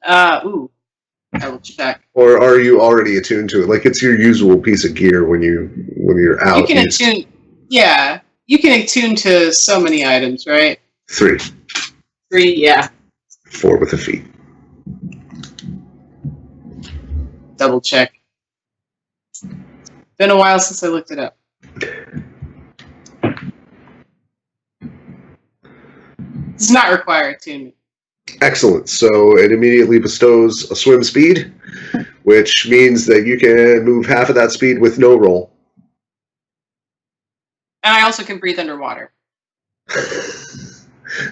[SPEAKER 4] I will check.
[SPEAKER 1] Or are you already attuned to it? Like it's your usual piece of gear when you're out.
[SPEAKER 4] You can attune. Yeah, you can attune to so many items, right?
[SPEAKER 1] 3.
[SPEAKER 4] 3, yeah.
[SPEAKER 1] 4 with the feet.
[SPEAKER 4] Double check. Been a while since I looked it up. Does not require attunement.
[SPEAKER 1] Excellent. So it immediately bestows a swim speed, which means that you can move half of that speed with no roll.
[SPEAKER 4] And I also can breathe underwater.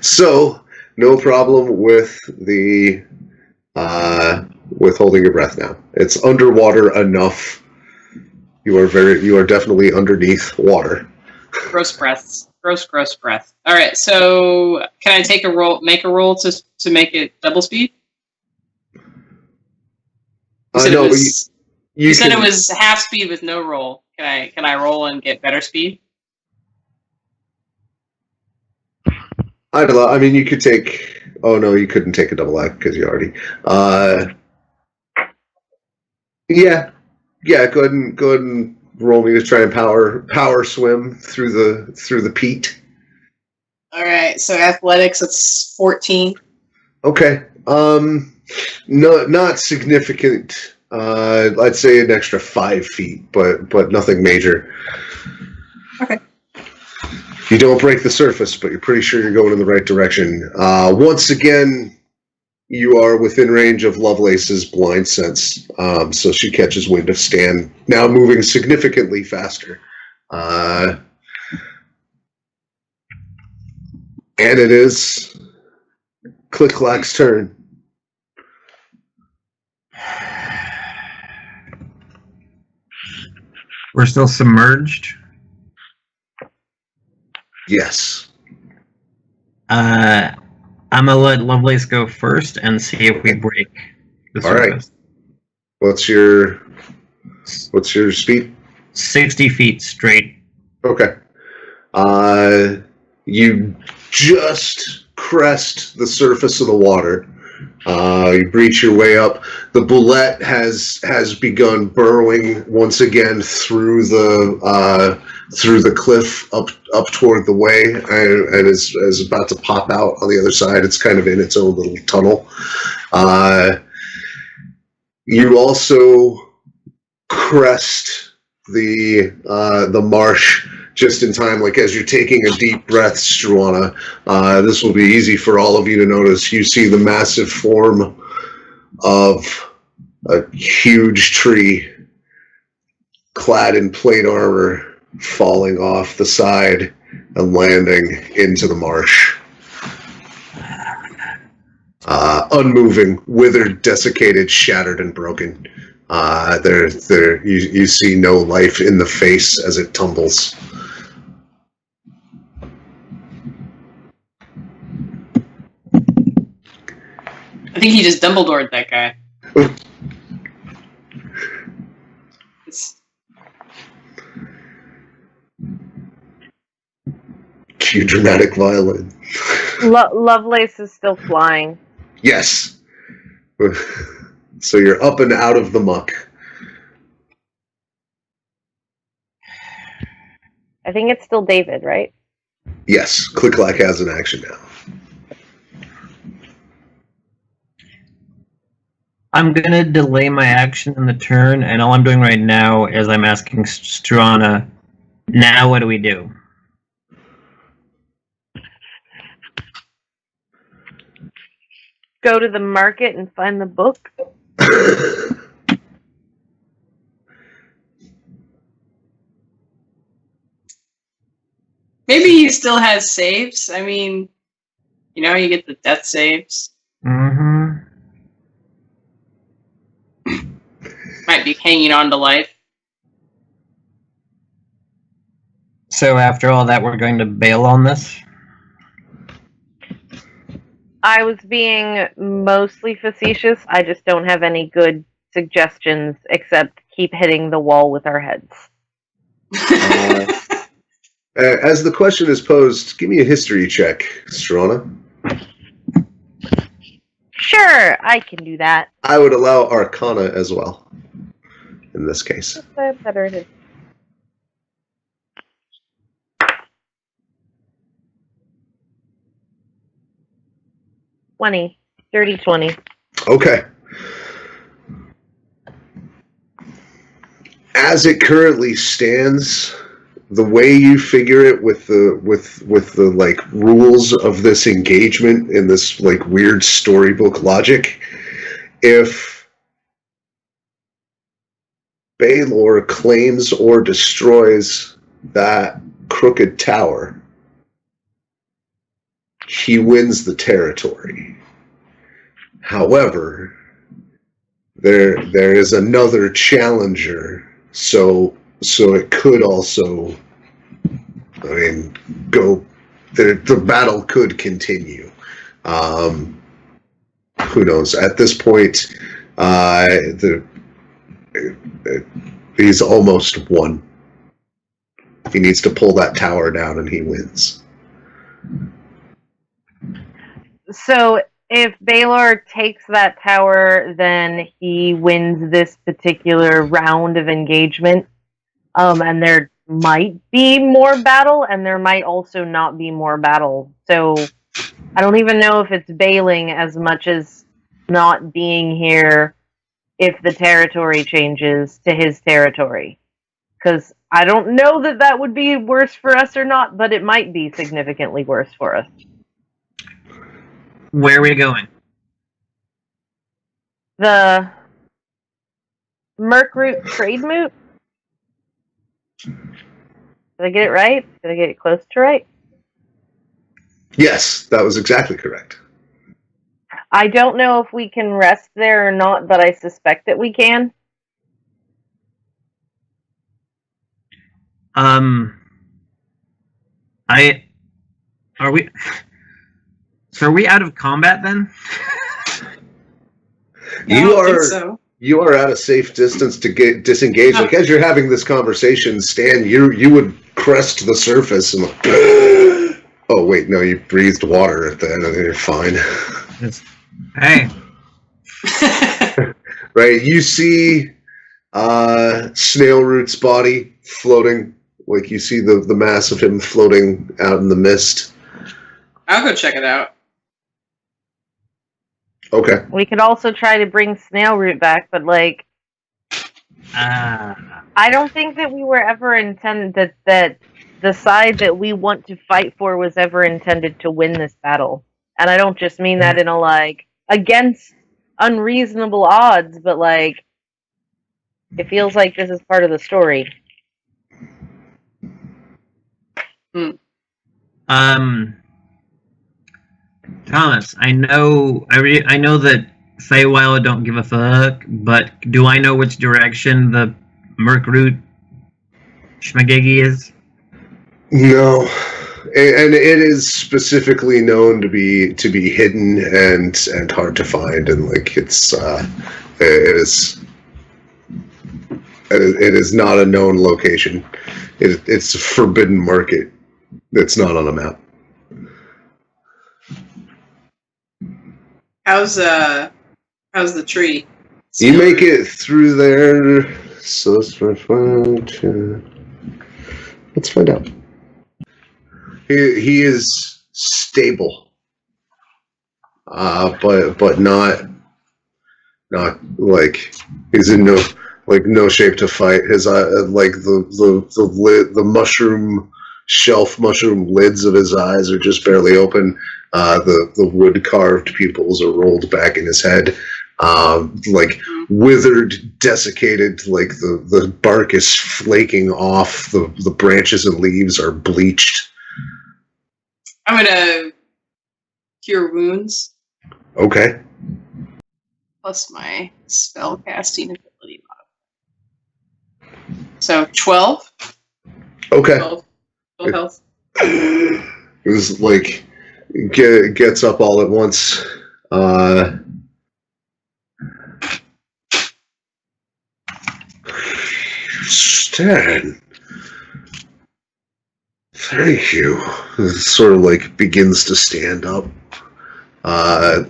[SPEAKER 1] So no problem with the with holding your breath now. It's underwater enough. You are definitely underneath water.
[SPEAKER 4] Gross breaths. Gross breath. All right, so can I make a roll to make it double speed? You said, it was half speed with no roll. Can I roll and get better speed?
[SPEAKER 1] I mean, you could take. Oh no, you couldn't take a double act because you already. Yeah. Go ahead and roll me to try and power swim through the peat.
[SPEAKER 4] All right, so athletics, it's 14.
[SPEAKER 1] Okay. No, not significant. I'd say an extra 5 feet, but nothing major.
[SPEAKER 4] Okay.
[SPEAKER 1] You don't break the surface, but you're pretty sure you're going in the right direction. Once again, you are within range of Lovelace's blind sense, so she catches wind of Stan, now moving significantly faster. And it is Click-Clack's turn.
[SPEAKER 2] We're still submerged.
[SPEAKER 1] Yes.
[SPEAKER 2] I'm gonna let Lovelace go first and see if we break the surface.
[SPEAKER 1] All right. What's your speed?
[SPEAKER 2] 60 feet straight.
[SPEAKER 1] Okay. You just crest the surface of the water. You breach your way up. The boulette has begun burrowing once again through the cliff up toward the way, and is about to pop out on the other side. It's kind of in its own little tunnel. You also crest the marsh just in time, like as you're taking a deep breath, Struana. This will be easy for all of you to notice. You see the massive form of a huge tree clad in plate armor falling off the side and landing into the marsh. Unmoving, withered, desiccated, shattered, and broken. You see no life in the face as it tumbles.
[SPEAKER 4] I think he just Dumbledored that guy.
[SPEAKER 1] Cue dramatic violin.
[SPEAKER 3] Lovelace is still flying.
[SPEAKER 1] Yes. So you're up and out of the muck.
[SPEAKER 3] I think it's still David, right?
[SPEAKER 1] Yes. Click-clack has an action now.
[SPEAKER 2] I'm going to delay my action in the turn, and all I'm doing right now is I'm asking Struana, now what do we do?
[SPEAKER 3] Go to the market and find the book.
[SPEAKER 4] Maybe he still has saves. I mean, you get the death saves.
[SPEAKER 2] Mm-hmm.
[SPEAKER 4] Might be hanging on to life.
[SPEAKER 2] So after all that, we're going to bail on this?
[SPEAKER 3] I was being mostly facetious. I just don't have any good suggestions except keep hitting the wall with our heads.
[SPEAKER 1] As the question is posed, give me a history check, Struana.
[SPEAKER 3] Sure, I can do that.
[SPEAKER 1] I would allow Arcana as well, in this case.
[SPEAKER 3] That's better it is. 20. Dirty 20.
[SPEAKER 1] Okay. As it currently stands, the way you figure it with the like rules of this engagement in this like weird storybook logic, if Baylor claims or destroys that crooked tower, he wins the territory. However, there is another challenger, so it could also, go. The battle could continue. Who knows? At this point, he's almost won. He needs to pull that tower down, and he wins.
[SPEAKER 3] So if Baylor takes that tower, then he wins this particular round of engagement. And there might be more battle, and there might also not be more battle. So I don't even know if it's bailing as much as not being here if the territory changes to his territory. Because I don't know that would be worse for us or not, but it might be significantly worse for us.
[SPEAKER 2] Where are we going?
[SPEAKER 3] The Merkroot trade moot? Did I get it right? Did I get it close to right?
[SPEAKER 1] Yes, that was exactly correct.
[SPEAKER 3] I don't know if we can rest there or not, but I suspect that we can.
[SPEAKER 2] So are we out of combat then?
[SPEAKER 1] You are at a safe distance to get disengaged. Like as you're having this conversation, Stan, you would crest the surface and oh wait, no, you breathed water at the end, and you're fine.
[SPEAKER 2] Hey.
[SPEAKER 1] Right, you see Snailroot's body floating, like you see the mass of him floating out in the mist.
[SPEAKER 4] I'll go check it out.
[SPEAKER 1] Okay.
[SPEAKER 3] We could also try to bring Snailroot back, but like, I don't think that we were ever intended that the side that we want to fight for was ever intended to win this battle. And I don't just mean that in a like against unreasonable odds, but like it feels like this is part of the story.
[SPEAKER 2] Thomas, I know that Feywild don't give a fuck, but do I know which direction the Murkroot Schmagegi is?
[SPEAKER 1] No, and it is specifically known to be hidden and hard to find, and like it is not a known location. It's a forbidden market that's not on a map.
[SPEAKER 4] How's the tree?
[SPEAKER 1] You make it through there, so let's find out. He is stable, but not like he's in no shape to fight. His like the mushroom lids of his eyes are just barely open. The wood carved pupils are rolled back in his head. Like withered, desiccated, like the bark is flaking off, the branches and leaves are bleached.
[SPEAKER 4] I'm gonna cure wounds.
[SPEAKER 1] Okay.
[SPEAKER 4] Plus my spell casting ability modifier. So 12.
[SPEAKER 1] Okay.
[SPEAKER 4] 12 health.
[SPEAKER 1] It was like gets up all at once. Stan, thank you. Sort of like begins to stand up,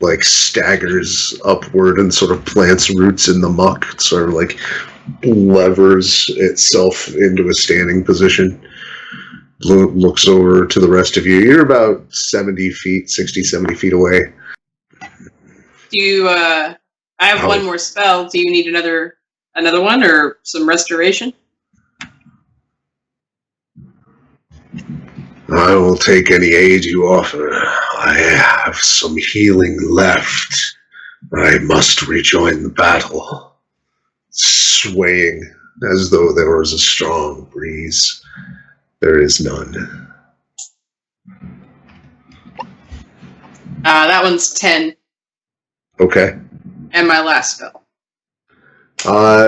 [SPEAKER 1] like staggers upward and sort of plants roots in the muck. Sort of like levers itself into a standing position. Looks over to the rest of you. You're about 70 feet away.
[SPEAKER 4] Do you, I have one more spell. Do you need another one or some restoration?
[SPEAKER 1] I will take any aid you offer. I have some healing left. I must rejoin the battle. Swaying as though there was a strong breeze. There is none.
[SPEAKER 4] That one's 10.
[SPEAKER 1] Okay.
[SPEAKER 4] And my last spell.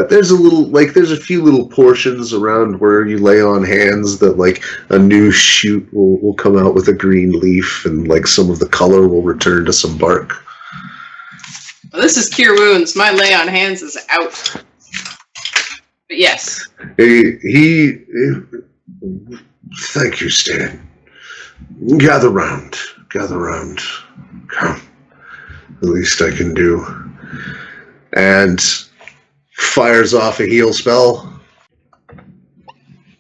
[SPEAKER 1] There's a few little portions around where you lay on hands that like a new shoot will come out with a green leaf, and like some of the color will return to some bark.
[SPEAKER 4] Well, this is cure wounds. My lay on hands is out. But yes.
[SPEAKER 1] He thank you, Stan. Gather round. Come. The least I can do. And fires off a heal spell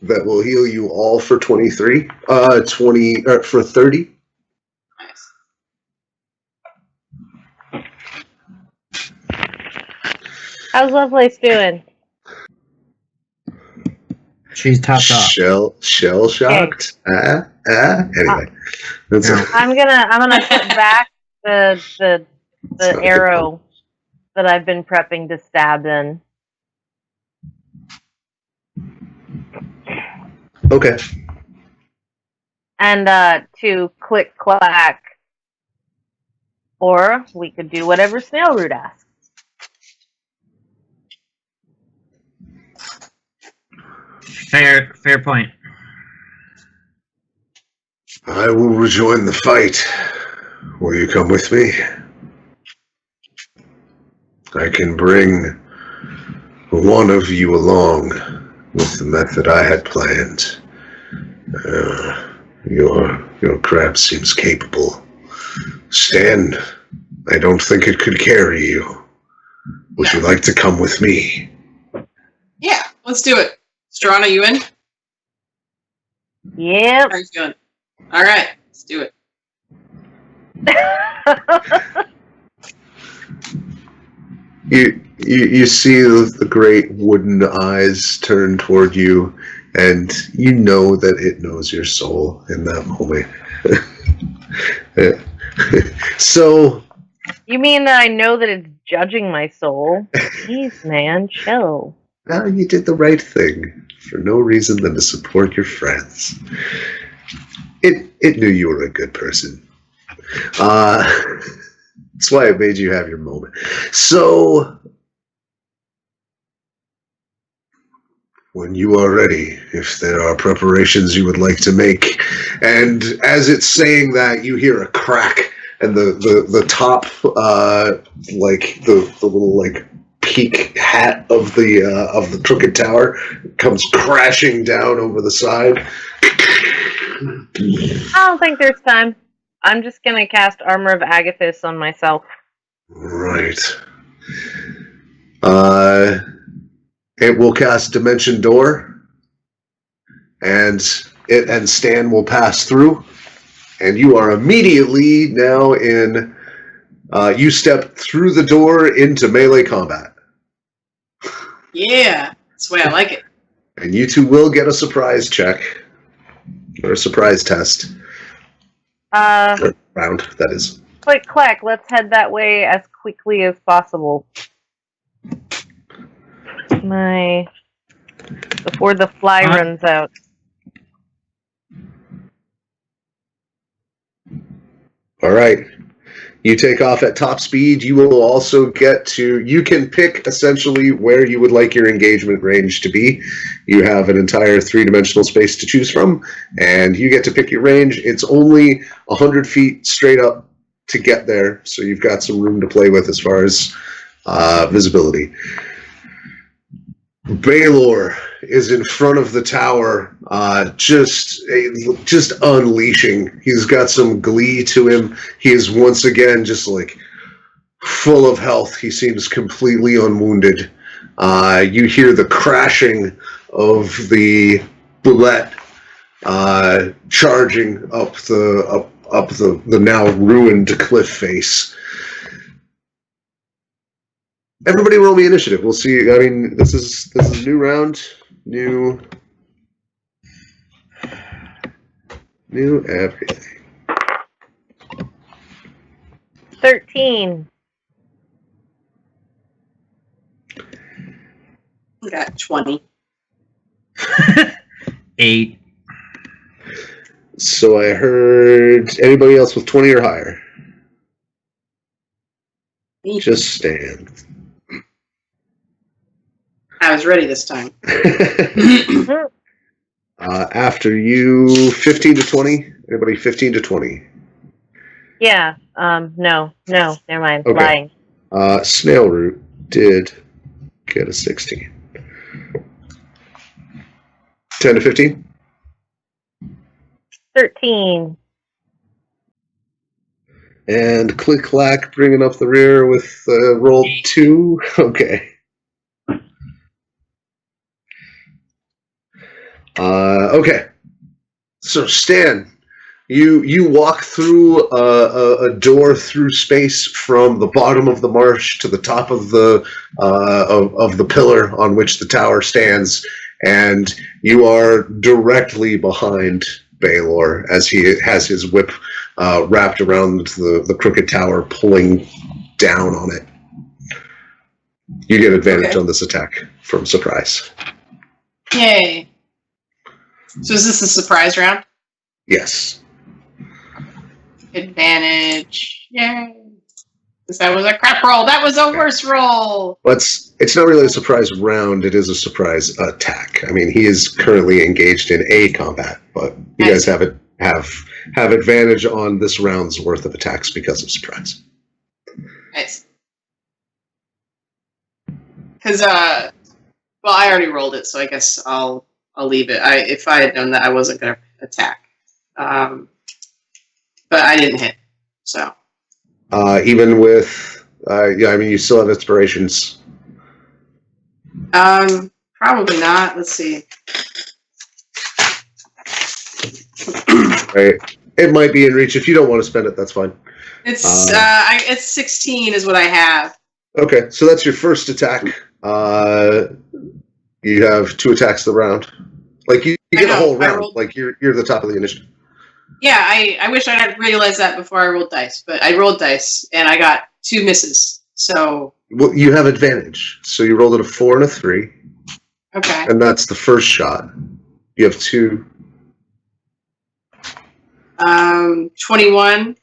[SPEAKER 1] that will heal you all for 23. For 30.
[SPEAKER 4] Nice.
[SPEAKER 3] How's Lovelace doing?
[SPEAKER 2] She's topped off.
[SPEAKER 1] Shell shocked. Anyway, that's
[SPEAKER 3] I'm gonna put back the arrow that I've been prepping to stab in.
[SPEAKER 1] okay.
[SPEAKER 3] And to click clack. Or we could do whatever Snailroot asks.
[SPEAKER 2] Fair point.
[SPEAKER 1] I will rejoin the fight. Will you come with me? I can bring one of you along with the method I had planned. Your crab seems capable. Stan, I don't think it could carry you. Would you like to come with me?
[SPEAKER 4] Yeah, let's do it. Strana, you in?
[SPEAKER 3] Yep.
[SPEAKER 4] How are you feeling? All right, let's do it.
[SPEAKER 1] You see the great wooden eyes turn toward you, and you know that it knows your soul in that moment. So...
[SPEAKER 3] You mean that I know that it's judging my soul? Jeez, man, chill.
[SPEAKER 1] Now you did the right thing for no reason than to support your friends. It knew you were a good person. That's why it made you have your moment. So, when you are ready, if there are preparations you would like to make, and as it's saying that, you hear a crack, and the top, like the little like peak hat of the crooked tower comes crashing down over the side.
[SPEAKER 3] I don't think there's time. I'm just gonna cast Armor of Agathis on myself.
[SPEAKER 1] Right. It will cast Dimension Door, and it and Stan will pass through, and you are immediately now in. You step through the door into melee combat.
[SPEAKER 4] Yeah, that's the way I like it.
[SPEAKER 1] And you two will get a surprise check. Or a surprise test. Or round, that is.
[SPEAKER 3] Click, clack, let's head that way as quickly as possible. Before the fly runs out.
[SPEAKER 1] Alright. You take off at top speed. You will also get to... You can pick, essentially, where you would like your engagement range to be. You have an entire three-dimensional space to choose from, and you get to pick your range. It's only 100 feet straight up to get there, so you've got some room to play with as far as visibility. Baylor is in front of the tower, just unleashing. He's got some glee to him. He is once again just like full of health. He seems completely unwounded. You hear the crashing of the bullet charging up the now ruined cliff face. Everybody roll me initiative. We'll see. I mean, this is a new round, new everything.
[SPEAKER 3] 13.
[SPEAKER 4] We got 20.
[SPEAKER 2] 8.
[SPEAKER 1] So I heard anybody else with 20 or higher?
[SPEAKER 4] Me.
[SPEAKER 1] Just Stan.
[SPEAKER 4] I was ready this time.
[SPEAKER 1] After you, 15 to 20? Anybody 15 to 20?
[SPEAKER 3] Yeah, no, never mind.
[SPEAKER 1] Okay.
[SPEAKER 3] Lying.
[SPEAKER 1] Snail Root did get a 16. 10 to 15?
[SPEAKER 3] 13.
[SPEAKER 1] And Click Clack bringing up the rear with roll 2. Okay. Okay. So Stan, you walk through a door through space from the bottom of the marsh to the top of the pillar on which the tower stands, and you are directly behind Baylor as he has his whip wrapped around the crooked tower, pulling down on it. You get advantage on this attack from surprise.
[SPEAKER 4] Yay. So is this a surprise round?
[SPEAKER 1] Yes.
[SPEAKER 4] Advantage. Yay. Because that was a crap roll. That was a worse roll.
[SPEAKER 1] Well, it's not really a surprise round. It is a surprise attack. I mean, he is currently engaged in a combat, but you guys have advantage on this round's worth of attacks because of surprise.
[SPEAKER 4] Nice. Because, well, I already rolled it, so I guess I'll leave it. If I had known that, I wasn't going to attack. But I didn't hit. So.
[SPEAKER 1] Even with, yeah, I mean, you still have inspirations.
[SPEAKER 4] Probably not. Let's see.
[SPEAKER 1] Right. It might be in reach. If you don't want to spend it, that's fine.
[SPEAKER 4] It's it's 16 is what I have.
[SPEAKER 1] Okay, so that's your first attack. You have 2 attacks of the round. Like you get a whole round. Like you're the top of the initiative.
[SPEAKER 4] Yeah, I wish I had realized that before I rolled dice, but I rolled dice and I got 2 misses. So
[SPEAKER 1] well, you have advantage. So you rolled at a 4 and a 3.
[SPEAKER 4] Okay.
[SPEAKER 1] And that's the first shot. You have 2.
[SPEAKER 4] 21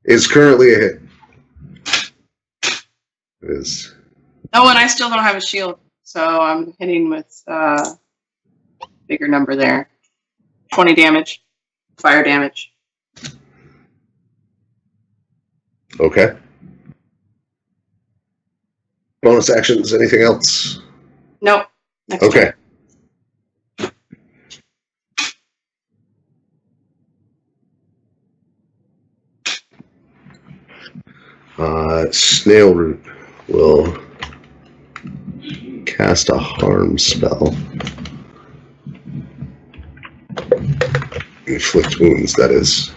[SPEAKER 1] is currently a hit. It is.
[SPEAKER 4] Oh, and I still don't have a shield, so I'm hitting with bigger number there. 20 damage, fire damage.
[SPEAKER 1] Okay. Bonus actions, anything else?
[SPEAKER 4] Nope. Next
[SPEAKER 1] okay.
[SPEAKER 4] Turn.
[SPEAKER 1] Snail Root will cast a harm spell. Inflict wounds, that is.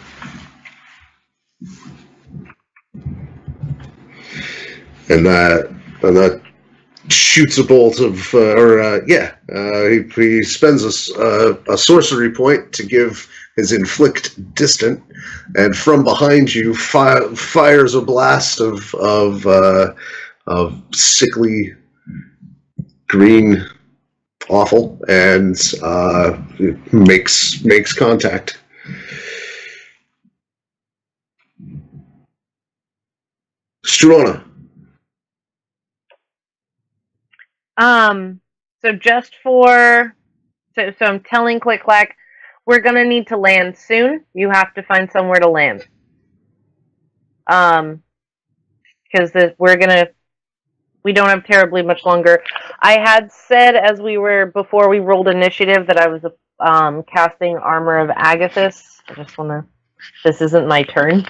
[SPEAKER 1] And that shoots a bolt of, he spends a sorcery point to give his inflict distant, and from behind you fires a blast of sickly green awful, and makes contact. Strona.
[SPEAKER 3] So just for so I'm telling Click Clack, we're gonna need to land soon. You have to find somewhere to land. Because we don't have terribly much longer. I had said before we rolled initiative that I was casting Armor of Agathis. I just wanna. This isn't my turn.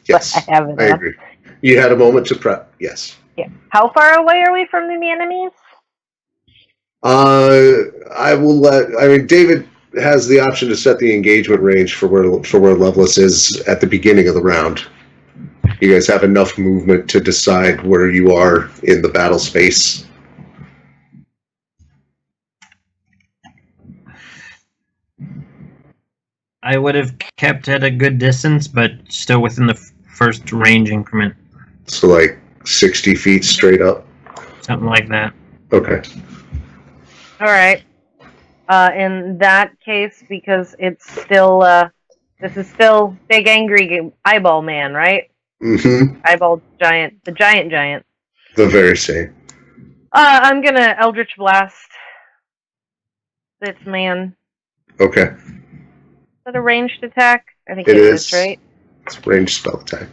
[SPEAKER 1] Yes,
[SPEAKER 3] I haven't.
[SPEAKER 1] I agree. You had a moment to prep. Yes.
[SPEAKER 3] Yeah. How far away are we from the enemies?
[SPEAKER 1] David has the option to set the engagement range for where Loveless is at the beginning of the round. You guys have enough movement to decide where you are in the battle space.
[SPEAKER 2] I would have kept at a good distance, but still within the first range increment.
[SPEAKER 1] So like 60 feet straight up?
[SPEAKER 2] Something like that.
[SPEAKER 1] Okay.
[SPEAKER 3] Alright. In that case, because it's still, this is still Big Angry Eyeball Man, right?
[SPEAKER 1] Mm-hmm.
[SPEAKER 3] Eyeball Giant, the Giant.
[SPEAKER 1] The very same.
[SPEAKER 3] I'm gonna Eldritch Blast this man.
[SPEAKER 1] Okay.
[SPEAKER 3] Is that a ranged attack? I think
[SPEAKER 1] it
[SPEAKER 3] is, right?
[SPEAKER 1] It's a ranged spell attack.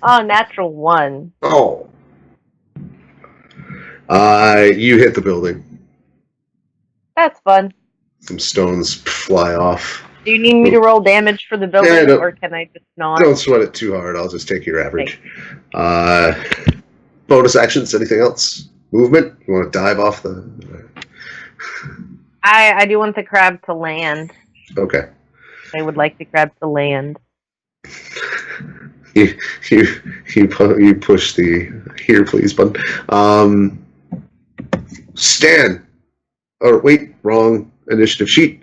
[SPEAKER 3] Oh, natural 1.
[SPEAKER 1] Oh. You hit the building.
[SPEAKER 3] That's fun.
[SPEAKER 1] Some stones fly off.
[SPEAKER 3] Do you need me to roll damage for the building, or can I just not?
[SPEAKER 1] Don't sweat it too hard. I'll just take your average. Bonus actions, anything else? Movement? You want to dive off the...
[SPEAKER 3] I do want the crab to land.
[SPEAKER 1] Okay.
[SPEAKER 3] I would like the crab to land.
[SPEAKER 1] You push the here please button. Stan. Or wait, wrong initiative sheet.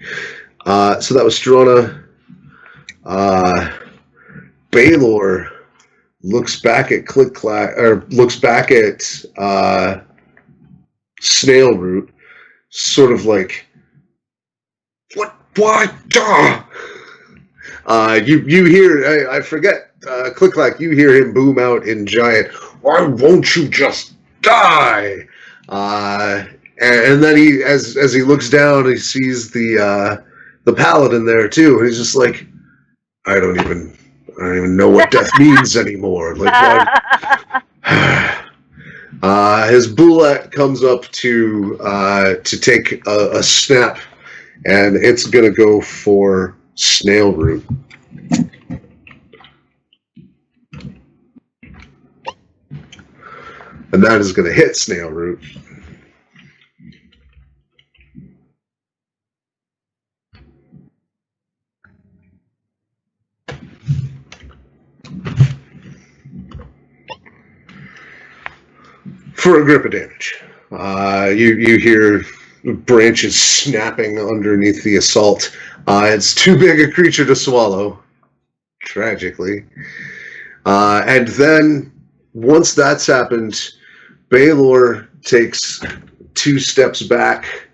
[SPEAKER 1] So that was Strona. Baylor looks back at Click Clack, or looks back at Snail Root, sort of like, what? You hear, I forget, Click Clack, you hear him boom out in Giant, why won't you just die? And then he, as he looks down, he sees the paladin there too, and he's just like, I don't even know what death means anymore. Like, his bullet comes up to take a snap and it's going to go for Snail Root. And that is going to hit Snail Root. For a grip of damage. You hear branches snapping underneath the assault. It's too big a creature to swallow, tragically. And then, once that's happened, Baylor takes 2 steps back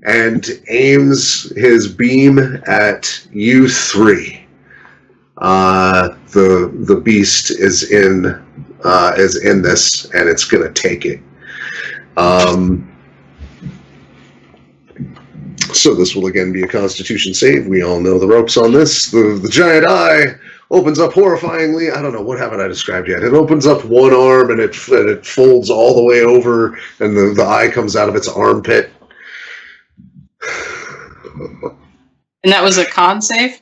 [SPEAKER 1] and aims his beam at you 3. The beast is in this, and it's going to take it. So this will again be a Constitution save. We all know the ropes on this. The giant eye opens up horrifyingly. I don't know, what haven't I described yet? It opens up one arm and it folds all the way over, and the eye comes out of its armpit.
[SPEAKER 4] And that was a con save?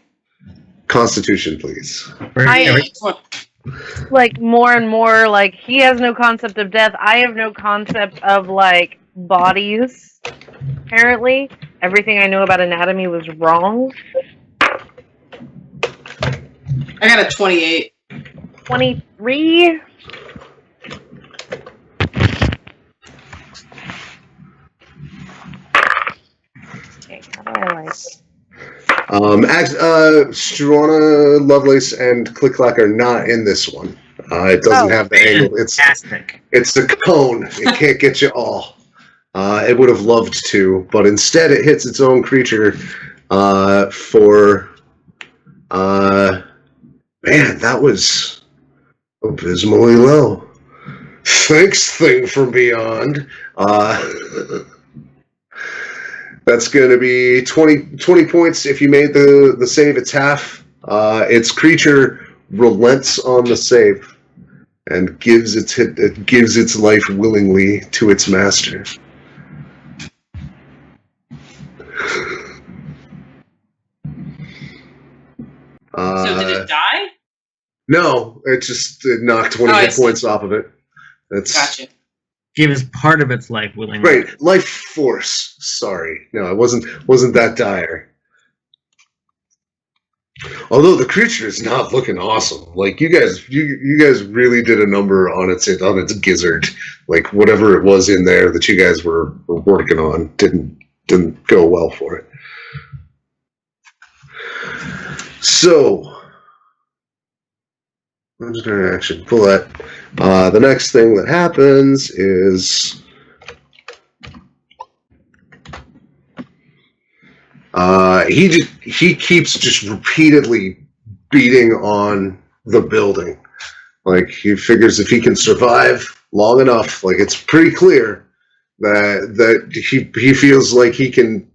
[SPEAKER 1] Constitution, please.
[SPEAKER 3] Like, more and more, like, he has no concept of death. I have no concept of, like, bodies, apparently. Everything I know about anatomy was wrong.
[SPEAKER 4] I got a 28.
[SPEAKER 3] 23? Okay, how do I like it?
[SPEAKER 1] Strana, Lovelace, and Click-Clack are not in this one. It doesn't have the angle.
[SPEAKER 2] Fantastic.
[SPEAKER 1] It's the cone. It can't get you all. It would have loved to, but instead it hits its own creature for... man, that was abysmally low. Thanks, Thing from Beyond. That's going to be 20 points. If you made the save, it's half. Its creature relents on the save and gives its life willingly to its master.
[SPEAKER 4] So did it die?
[SPEAKER 1] No, it knocked 20 hit points off of it.
[SPEAKER 4] Gotcha.
[SPEAKER 2] Gives part of its life willingly.
[SPEAKER 1] Right, life force. Sorry, no, it wasn't that dire. Although the creature is not looking awesome. Like, you guys really did a number on its gizzard. Like, whatever it was in there that you guys were working on didn't go well for it. So, legendary action, pull that. The next thing that happens is he keeps just repeatedly beating on the building. Like, he figures if he can survive long enough, like, it's pretty clear that he feels like he can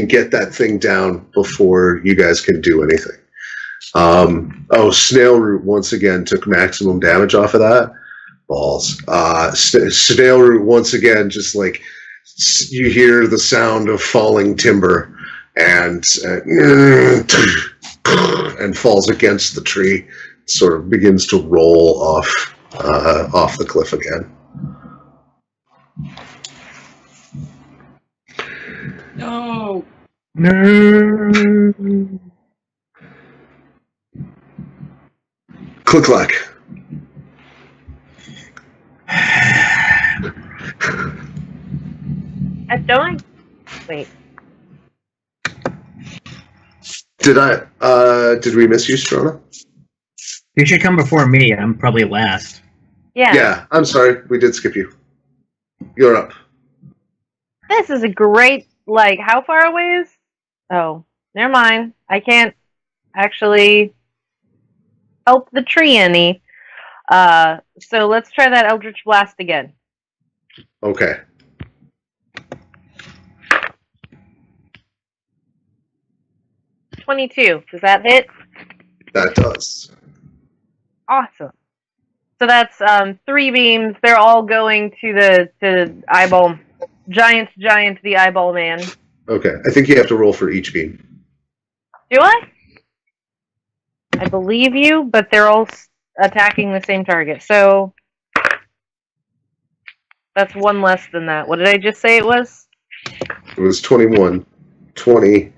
[SPEAKER 1] get that thing down before you guys can do anything. Snail Root once again took maximum damage off of that. Balls. Snail Root once again, just like, you hear the sound of falling timber and falls against the tree. Sort of begins to roll off the cliff again.
[SPEAKER 4] No.
[SPEAKER 2] No.
[SPEAKER 1] Click-clack.
[SPEAKER 3] Wait.
[SPEAKER 1] Did we miss you, Strana?
[SPEAKER 2] You should come before me. I'm probably last.
[SPEAKER 3] Yeah.
[SPEAKER 1] I'm sorry. We did skip you. You're up.
[SPEAKER 3] This is a great, like, how far away is? Oh, never mind. I can't actually help the tree any. So let's try that Eldritch Blast again.
[SPEAKER 1] Okay.
[SPEAKER 3] $22. Does that hit?
[SPEAKER 1] That does.
[SPEAKER 3] Awesome. So that's 3 beams. They're all going to the eyeball giant, the eyeball man.
[SPEAKER 1] Okay, I think you have to roll for each beam.
[SPEAKER 3] Do I? I believe you, but they're all attacking the same target. So that's one less than that. What did I just say it was?
[SPEAKER 1] It was 21. 20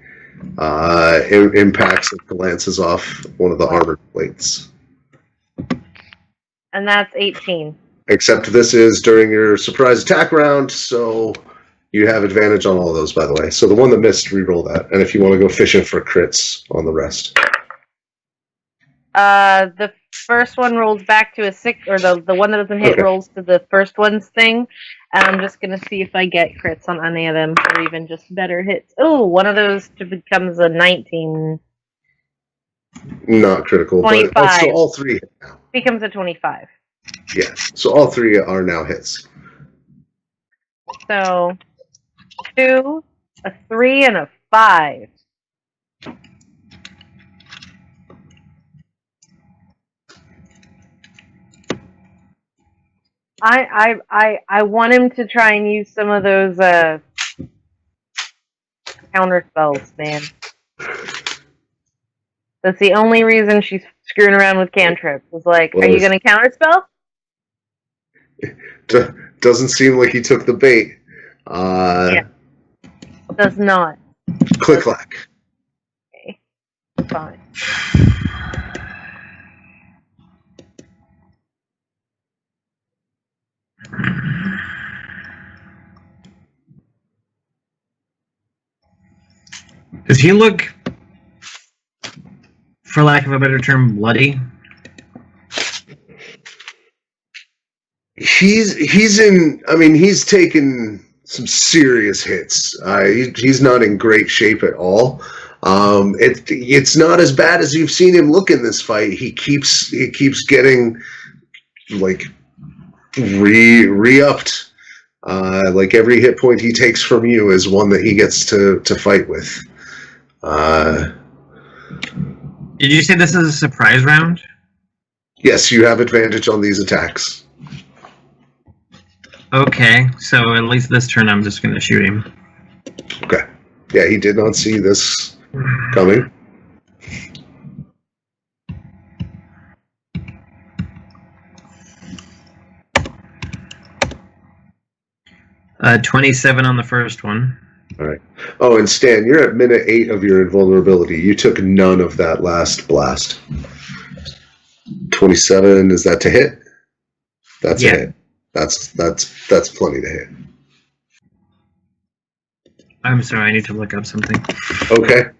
[SPEAKER 1] impacts and glances off one of the armored plates.
[SPEAKER 3] And that's 18.
[SPEAKER 1] Except this is during your surprise attack round, so you have advantage on all of those, by the way. So the one that missed, re-roll that. And if you want to go fishing for crits on the rest.
[SPEAKER 3] The first one rolls back to a 6, or the one that doesn't hit
[SPEAKER 1] Okay.
[SPEAKER 3] rolls to the first one's thing. And I'm just going to see if I get crits on any of them, or even just better hits. Oh, one of those becomes a 19.
[SPEAKER 1] Not critical,
[SPEAKER 3] 25.
[SPEAKER 1] but so all three hit now.
[SPEAKER 3] Becomes a 25.
[SPEAKER 1] Yeah, so all three are now hits.
[SPEAKER 3] So 2, a 3, and a 5. I want him to try and use some of those counter spells, man. That's the only reason she's screwing around with cantrips. Is like,
[SPEAKER 1] Well,
[SPEAKER 3] are you going to counterspell?
[SPEAKER 1] Doesn't seem like he took the bait.
[SPEAKER 3] Yeah. Does not.
[SPEAKER 1] Click-clack.
[SPEAKER 3] Okay. Fine.
[SPEAKER 2] Does he look, for lack of a better term, bloody?
[SPEAKER 1] He's in. I mean, he's taken some serious hits. He's not in great shape at all. It's not as bad as you've seen him look in this fight. He keeps getting like re-upped. Like every hit point he takes from you is one that he gets to fight with.
[SPEAKER 2] Did you say this is a surprise round?
[SPEAKER 1] Yes, you have advantage on these attacks.
[SPEAKER 2] Okay, so at least this turn I'm just going to shoot him.
[SPEAKER 1] Okay. Yeah, he did not see this coming.
[SPEAKER 2] Uh, 27 on the first one.
[SPEAKER 1] All right. Oh, and Stan, you're at minute 8 of your invulnerability. You took none of that last blast. 27, is that to hit? That's a hit. That's plenty to hit.
[SPEAKER 2] I'm sorry, I need to look up something.
[SPEAKER 1] Okay.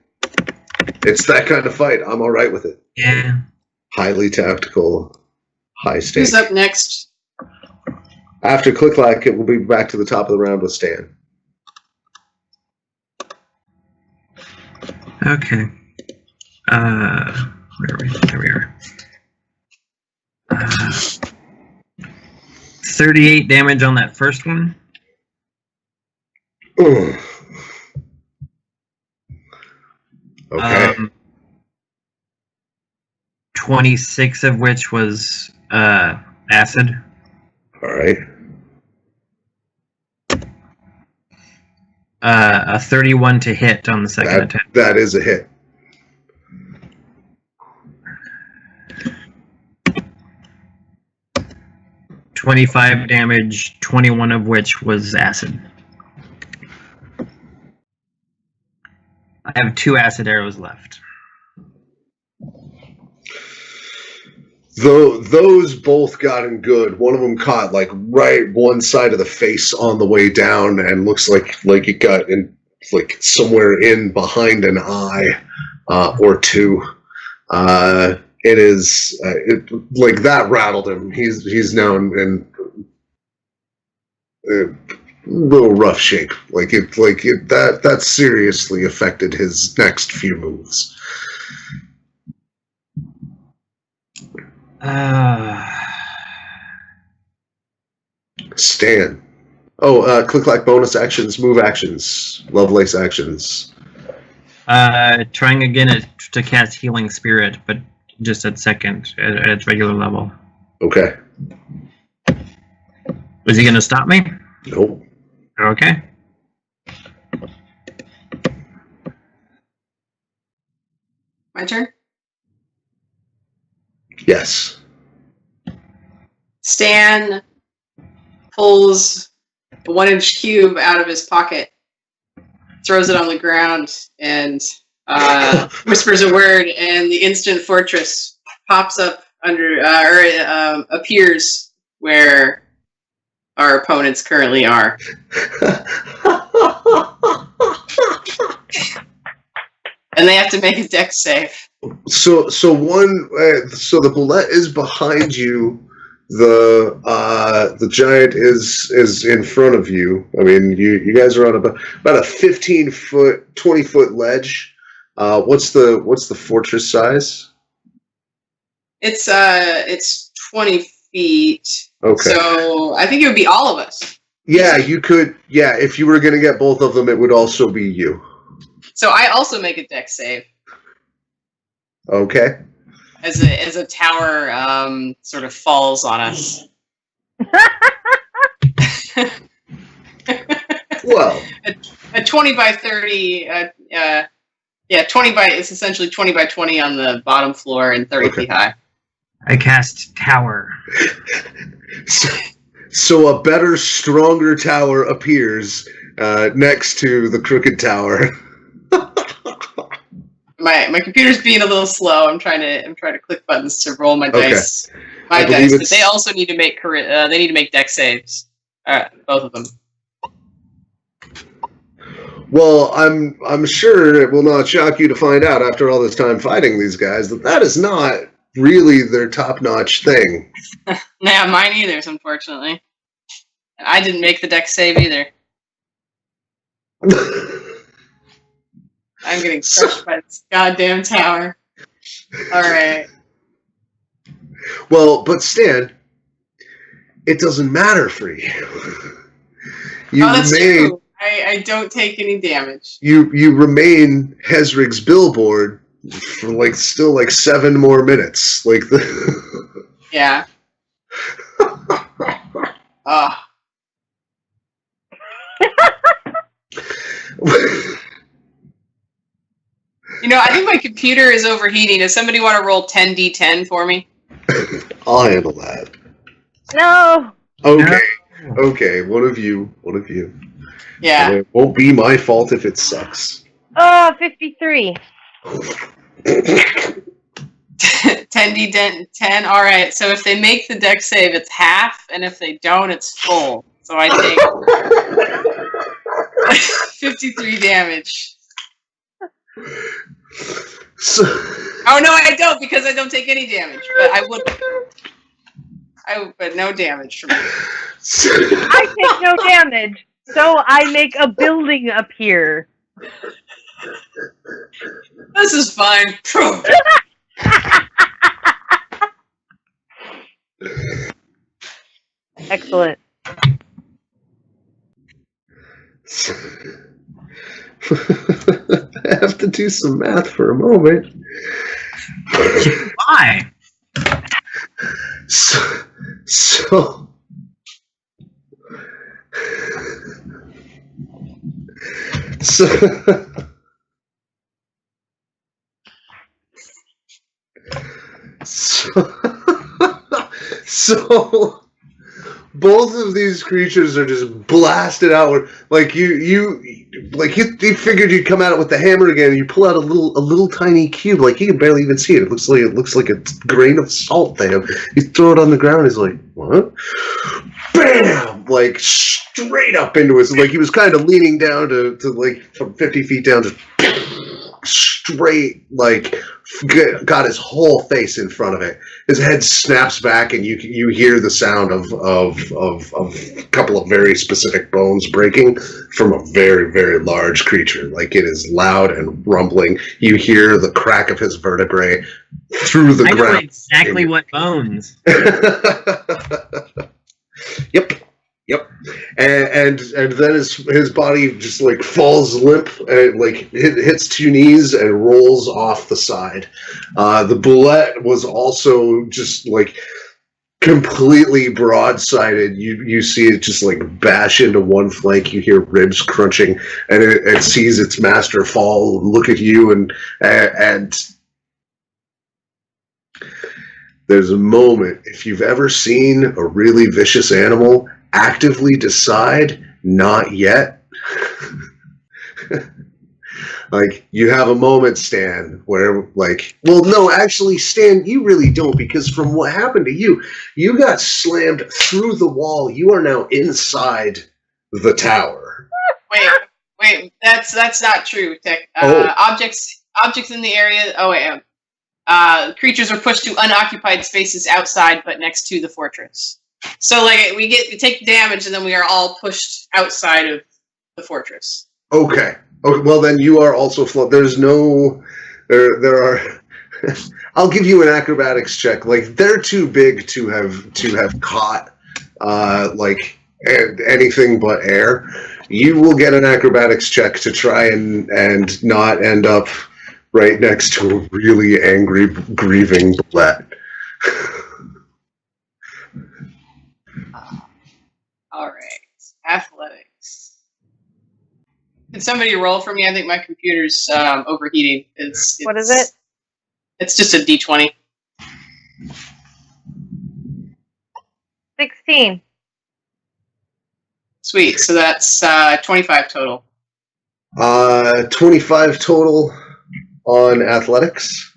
[SPEAKER 1] It's that kind of fight. I'm all right with it.
[SPEAKER 2] Yeah.
[SPEAKER 1] Highly tactical, high stakes.
[SPEAKER 4] Who's up next?
[SPEAKER 1] After Click-Clack, it will be back to the top of the round with Stan.
[SPEAKER 2] Okay. Where are we? There we are. 38 damage on that first one.
[SPEAKER 1] Ugh. Okay.
[SPEAKER 2] 26 of which was acid.
[SPEAKER 1] All right.
[SPEAKER 2] A 31 to hit on the second attack.
[SPEAKER 1] That is a hit.
[SPEAKER 2] $25 damage, 21 of which was acid. I have 2 acid arrows left.
[SPEAKER 1] Those both got him good. One of them caught like right one side of the face on the way down, and looks like it got in like somewhere in behind an eye or two. It is like that rattled him. He's now in a little rough shape. That seriously affected his next few moves. Stan. Oh, Click-Clack bonus actions, move actions, Lovelace actions.
[SPEAKER 2] Trying again to cast Healing Spirit, but just at second, at its regular level.
[SPEAKER 1] Okay.
[SPEAKER 2] Was he going to stop me?
[SPEAKER 1] Nope.
[SPEAKER 2] Okay.
[SPEAKER 4] My turn?
[SPEAKER 1] Yes.
[SPEAKER 4] Stan pulls a 1-inch cube out of his pocket, throws it on the ground, and whispers a word, and the instant fortress pops up appears where our opponents currently are. And they have to make a dex save.
[SPEAKER 1] So the bullet is behind you. The giant is in front of you. I mean, you guys are on about a 15-foot, 20-foot ledge. What's the fortress size?
[SPEAKER 4] It's 20 feet.
[SPEAKER 1] Okay.
[SPEAKER 4] So I think it would be all of us.
[SPEAKER 1] Yeah, you could. Yeah, if you were going to get both of them, it would also be you.
[SPEAKER 4] So I also make a dex save.
[SPEAKER 1] Okay.
[SPEAKER 4] As a tower sort of falls on us.
[SPEAKER 1] Well,
[SPEAKER 4] a 20 by 30. 20 by it's essentially 20 by 20 on the bottom floor and 30 feet high.
[SPEAKER 2] I cast tower.
[SPEAKER 1] So a better, stronger tower appears next to the crooked tower.
[SPEAKER 4] My computer's being a little slow. I'm trying to click buttons to roll my dice. My dice, but they also need to make dex saves. Both of them.
[SPEAKER 1] Well, I'm sure it will not shock you to find out after all this time fighting these guys that is not really their top-notch thing.
[SPEAKER 4] Nah, mine either, unfortunately. And I didn't make the dex save either. I'm getting crushed by this goddamn tower. Alright.
[SPEAKER 1] Well, but Stan, it doesn't matter for you.
[SPEAKER 4] That's true. I don't take any damage.
[SPEAKER 1] You remain Hezrig's billboard for still 7 more minutes.
[SPEAKER 4] Yeah. I think my computer is overheating. Does somebody want to roll 10d10 for me?
[SPEAKER 1] I'll handle that.
[SPEAKER 3] No.
[SPEAKER 1] Okay. Okay, one of you.
[SPEAKER 4] Yeah.
[SPEAKER 1] And it won't be my fault if it sucks.
[SPEAKER 3] 53.
[SPEAKER 4] 10d10. Alright, so if they make the dex save, it's half, and if they don't, it's full. So I take 53 damage. Oh no, I don't, because I don't take any damage. But I would. But no damage from me.
[SPEAKER 3] I take no damage, so I make a building appear.
[SPEAKER 4] This is fine.
[SPEAKER 3] Excellent.
[SPEAKER 1] I have to do some math for a moment.
[SPEAKER 2] Why?
[SPEAKER 1] So both of these creatures are just blasted outward. You figured you'd come at it with the hammer again, and you pull out a little tiny cube. You can barely even see it. It looks like a grain of salt there. You throw it on the ground. He's like, what? Bam! Straight up into it. He was kind of leaning down to from 50 feet down to straight, got his whole face in front of it. His head snaps back, and you hear the sound of a couple of very specific bones breaking from a very, very large creature. It is loud and rumbling. You hear the crack of his vertebrae through the ground. I know
[SPEAKER 2] exactly what bones.
[SPEAKER 1] Yep. And then his body just falls limp and hits 2 knees and rolls off the side. The bullet was also just completely broadsided. You see it just bash into one flank. You hear ribs crunching, and it sees its master fall, look at you, and there's a moment, if you've ever seen a really vicious animal actively decide not yet, like, you have a moment, Stan, where, like, well, no, actually, Stan, you really don't, because from what happened to you, you got slammed through the wall. You are now inside the tower.
[SPEAKER 4] Wait, that's not true, Tech. Objects in the area. Oh wait, creatures are pushed to unoccupied spaces outside, but next to the fortress. So, like, we take damage, and then we are all pushed outside of the fortress.
[SPEAKER 1] Okay. Well, then you are also there's no. There are. I'll give you an acrobatics check. Like, they're too big to have caught, like, anything but air. You will get an acrobatics check to try and not end up right next to a really angry, grieving Bulette.
[SPEAKER 4] All right. Athletics. Can somebody roll for me? I think my computer's overheating.
[SPEAKER 3] What is it?
[SPEAKER 4] It's just a D20.
[SPEAKER 3] 16.
[SPEAKER 4] Sweet. So that's 25 total.
[SPEAKER 1] 25 total on athletics?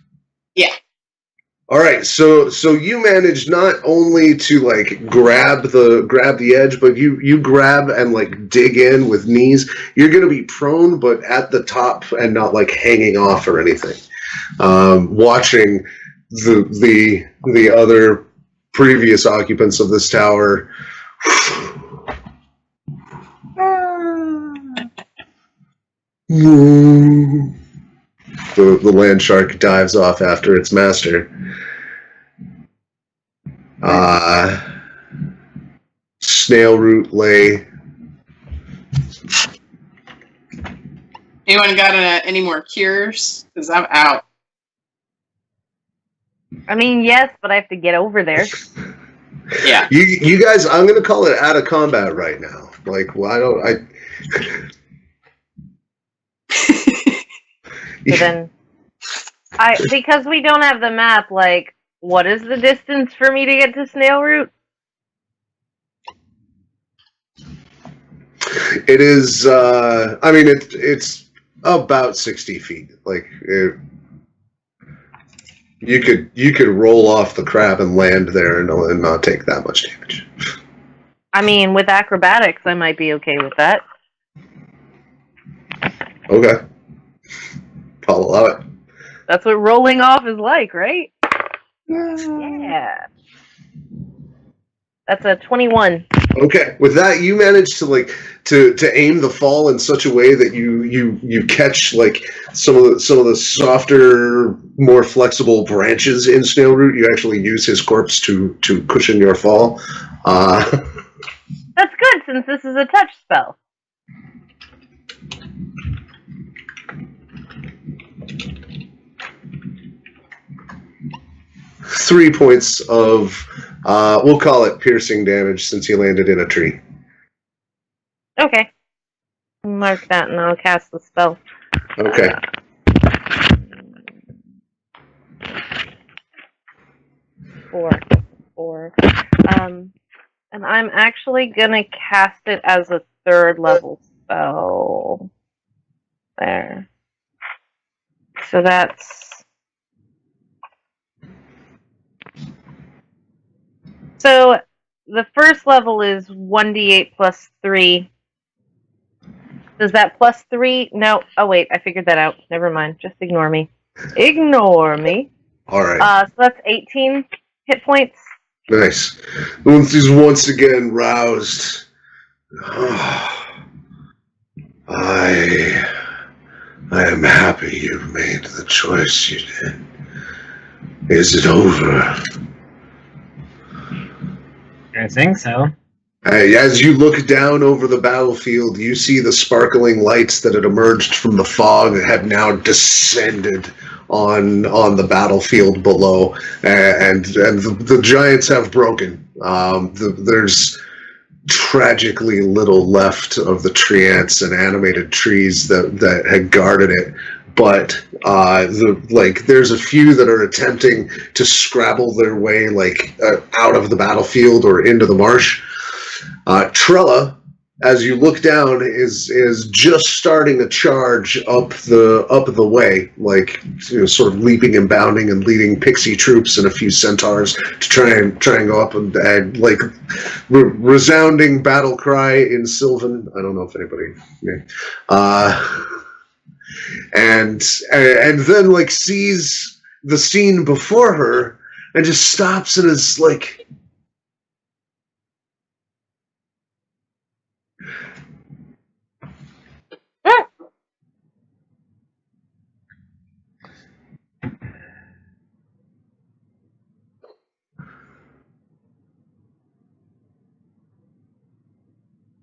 [SPEAKER 4] Yeah.
[SPEAKER 1] All right, so you manage not only to, like, grab the edge, but you grab and, like, dig in with knees. You're going to be prone, but at the top and not, like, hanging off or anything. Watching the other previous occupants of this tower. The land shark dives off after its master. Snail root lay.
[SPEAKER 4] Anyone got any more cures? Because I'm out.
[SPEAKER 3] I mean, yes, but I have to get over there.
[SPEAKER 4] Yeah.
[SPEAKER 1] You guys, I'm going to call it out of combat right now. Like, well,
[SPEAKER 3] So then, because we don't have the map, like, what is the distance for me to get to Snail Root?
[SPEAKER 1] It is, I mean, it's about 60 feet. Like, you could roll off the crab and land there and not take that much damage.
[SPEAKER 3] I mean, with acrobatics, I might be okay with that.
[SPEAKER 1] Okay. I'll allow it.
[SPEAKER 3] That's what rolling off is like, right? Yeah. That's a 21.
[SPEAKER 1] Okay. With that, you manage to aim the fall in such a way that you catch, like, some of the softer, more flexible branches in Snail Root. You actually use his corpse to cushion your fall.
[SPEAKER 3] That's good, since this is a touch spell.
[SPEAKER 1] Three points of, we'll call it piercing damage, since he landed in a tree.
[SPEAKER 3] Okay. Mark that and I'll cast the spell.
[SPEAKER 1] Okay.
[SPEAKER 3] Four. And I'm actually gonna cast it as a 3rd level spell. There. So that's... So the first level is 1d8 plus 3. Does that plus 3? No. Oh, wait. I figured that out. Never mind. Just ignore me. Ignore me.
[SPEAKER 1] All right.
[SPEAKER 3] So that's 18 hit points.
[SPEAKER 1] Nice. He's once again roused. I am happy you made the choice you did. Is it over?
[SPEAKER 2] I think so.
[SPEAKER 1] As you look down over the battlefield, you see the sparkling lights that had emerged from the fog have now descended on the battlefield below, and the giants have broken. There's tragically little left of the treants and animated trees that had guarded it, but there's a few that are attempting to scrabble their way out of the battlefield or into the marsh. Trella, as you look down, is just starting a charge up the way, sort of leaping and bounding and leading pixie troops and a few centaurs to try and go up and resounding battle cry in Sylvan. I don't know if anybody. And then sees the scene before her and just stops and is like.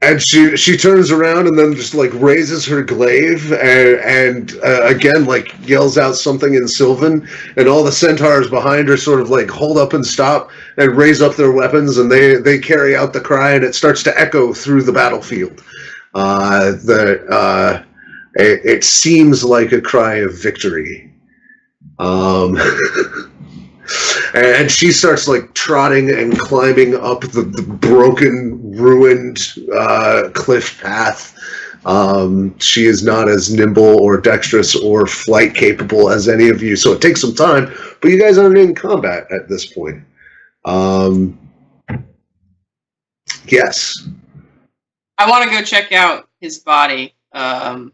[SPEAKER 1] And she turns around and then just raises her glaive and again yells out something in Sylvan, and all the centaurs behind her sort of hold up and stop and raise up their weapons, and they carry out the cry, and it starts to echo through the battlefield. It seems like a cry of victory. And she starts trotting and climbing up the broken, ruined cliff path. She is not as nimble or dexterous or flight capable as any of you, so it takes some time. But you guys aren't in combat at this point. Yes.
[SPEAKER 4] I want to go check out his body of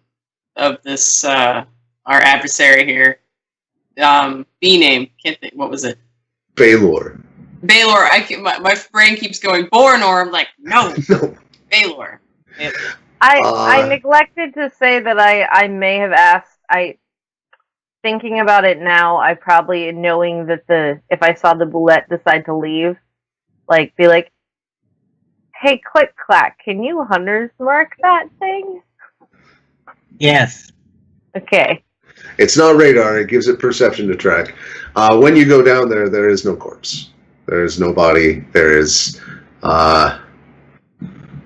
[SPEAKER 4] this our adversary here. B name, can't think. What was it?
[SPEAKER 1] Baylor.
[SPEAKER 4] My brain keeps going Bornor. I'm like, no. Baylor.
[SPEAKER 3] I neglected to say that I may have asked. Thinking about it now, I probably, knowing that if I saw the Boulette decide to leave, be like, hey, Click Clack, can you hunter's mark that thing?
[SPEAKER 2] Yes.
[SPEAKER 3] Okay.
[SPEAKER 1] It's not radar. It gives it perception to track. When you go down there, there is no corpse. There is no body. There is...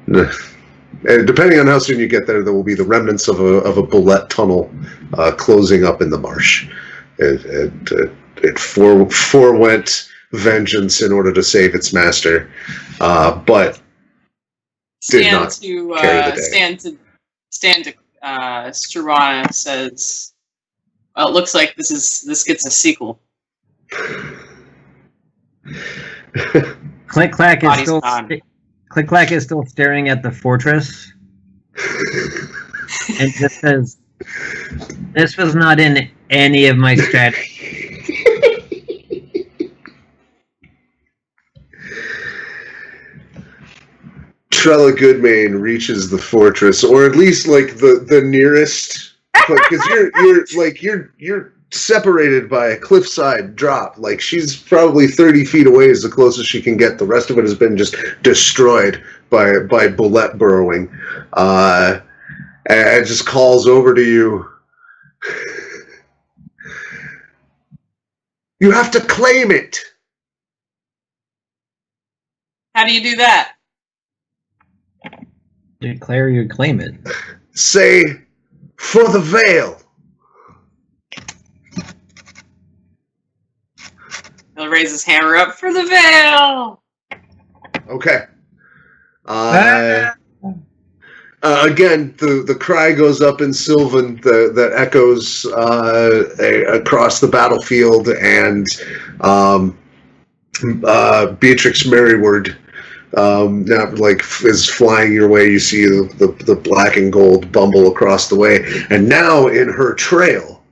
[SPEAKER 1] depending on how soon you get there, there will be the remnants of a bullet tunnel closing up in the marsh. It forewent vengeance in order to save its master, but did not carry the day.
[SPEAKER 4] Stand to Strana says, well, it looks like this gets a sequel.
[SPEAKER 2] Click Clack is still Click Clack is still staring at the fortress, and just says, "This was not in any of my strategy."
[SPEAKER 1] Trella Goodmain reaches the fortress, or at least the nearest, because you're separated by a cliffside drop. She's probably 30 feet away is the closest she can get. The rest of it has been just destroyed by bullet burrowing. And just calls over to you. You have to claim it.
[SPEAKER 4] How do you do that?
[SPEAKER 2] Declare you claim it.
[SPEAKER 1] Say, for the veil.
[SPEAKER 4] He'll raise his hammer up for the veil.
[SPEAKER 1] Okay. Again, the cry goes up in Sylvan that echoes across the battlefield, and Beatrix Merryword now is flying your way. You see the black and gold bumble across the way, and now in her trail,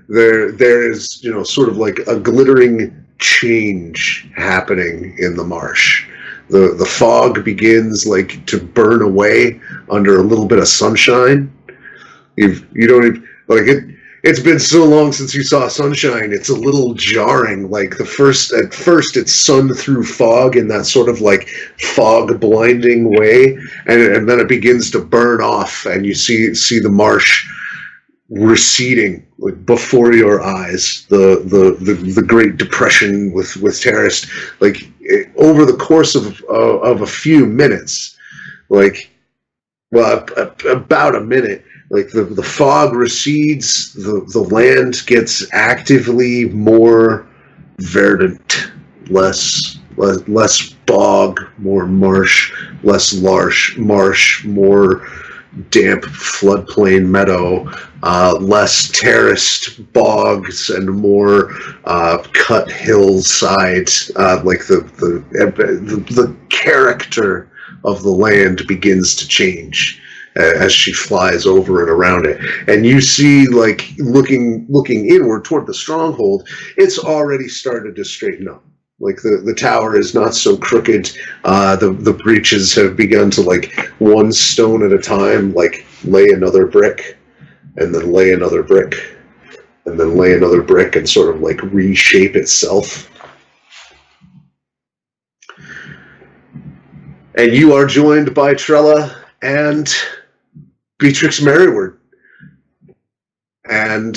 [SPEAKER 1] there is sort of a glittering change happening in the marsh. The fog begins to burn away under a little bit of sunshine. You don't even, it's been so long since you saw sunshine. It's a little jarring. At first it's sun through fog in that sort of fog blinding way, and then it begins to burn off, and you see the marsh receding before your eyes. The Great Depression with terrorists, over the course of a few minutes, about a minute, like the fog recedes, the land gets actively more verdant, less bog, more marsh, less marsh, more damp floodplain meadow, less terraced bogs, and more cut hillsides. Like the character of the land begins to change as she flies over and around it. And you see, like, looking inward toward the stronghold, it's already started to straighten up. Like, the tower is not so crooked. The breaches have begun to, like, one stone at a time, like, lay another brick, and then lay another brick, and then lay another brick, and sort of, like, reshape itself. And you are joined by Trella and Beatrix Merryward. And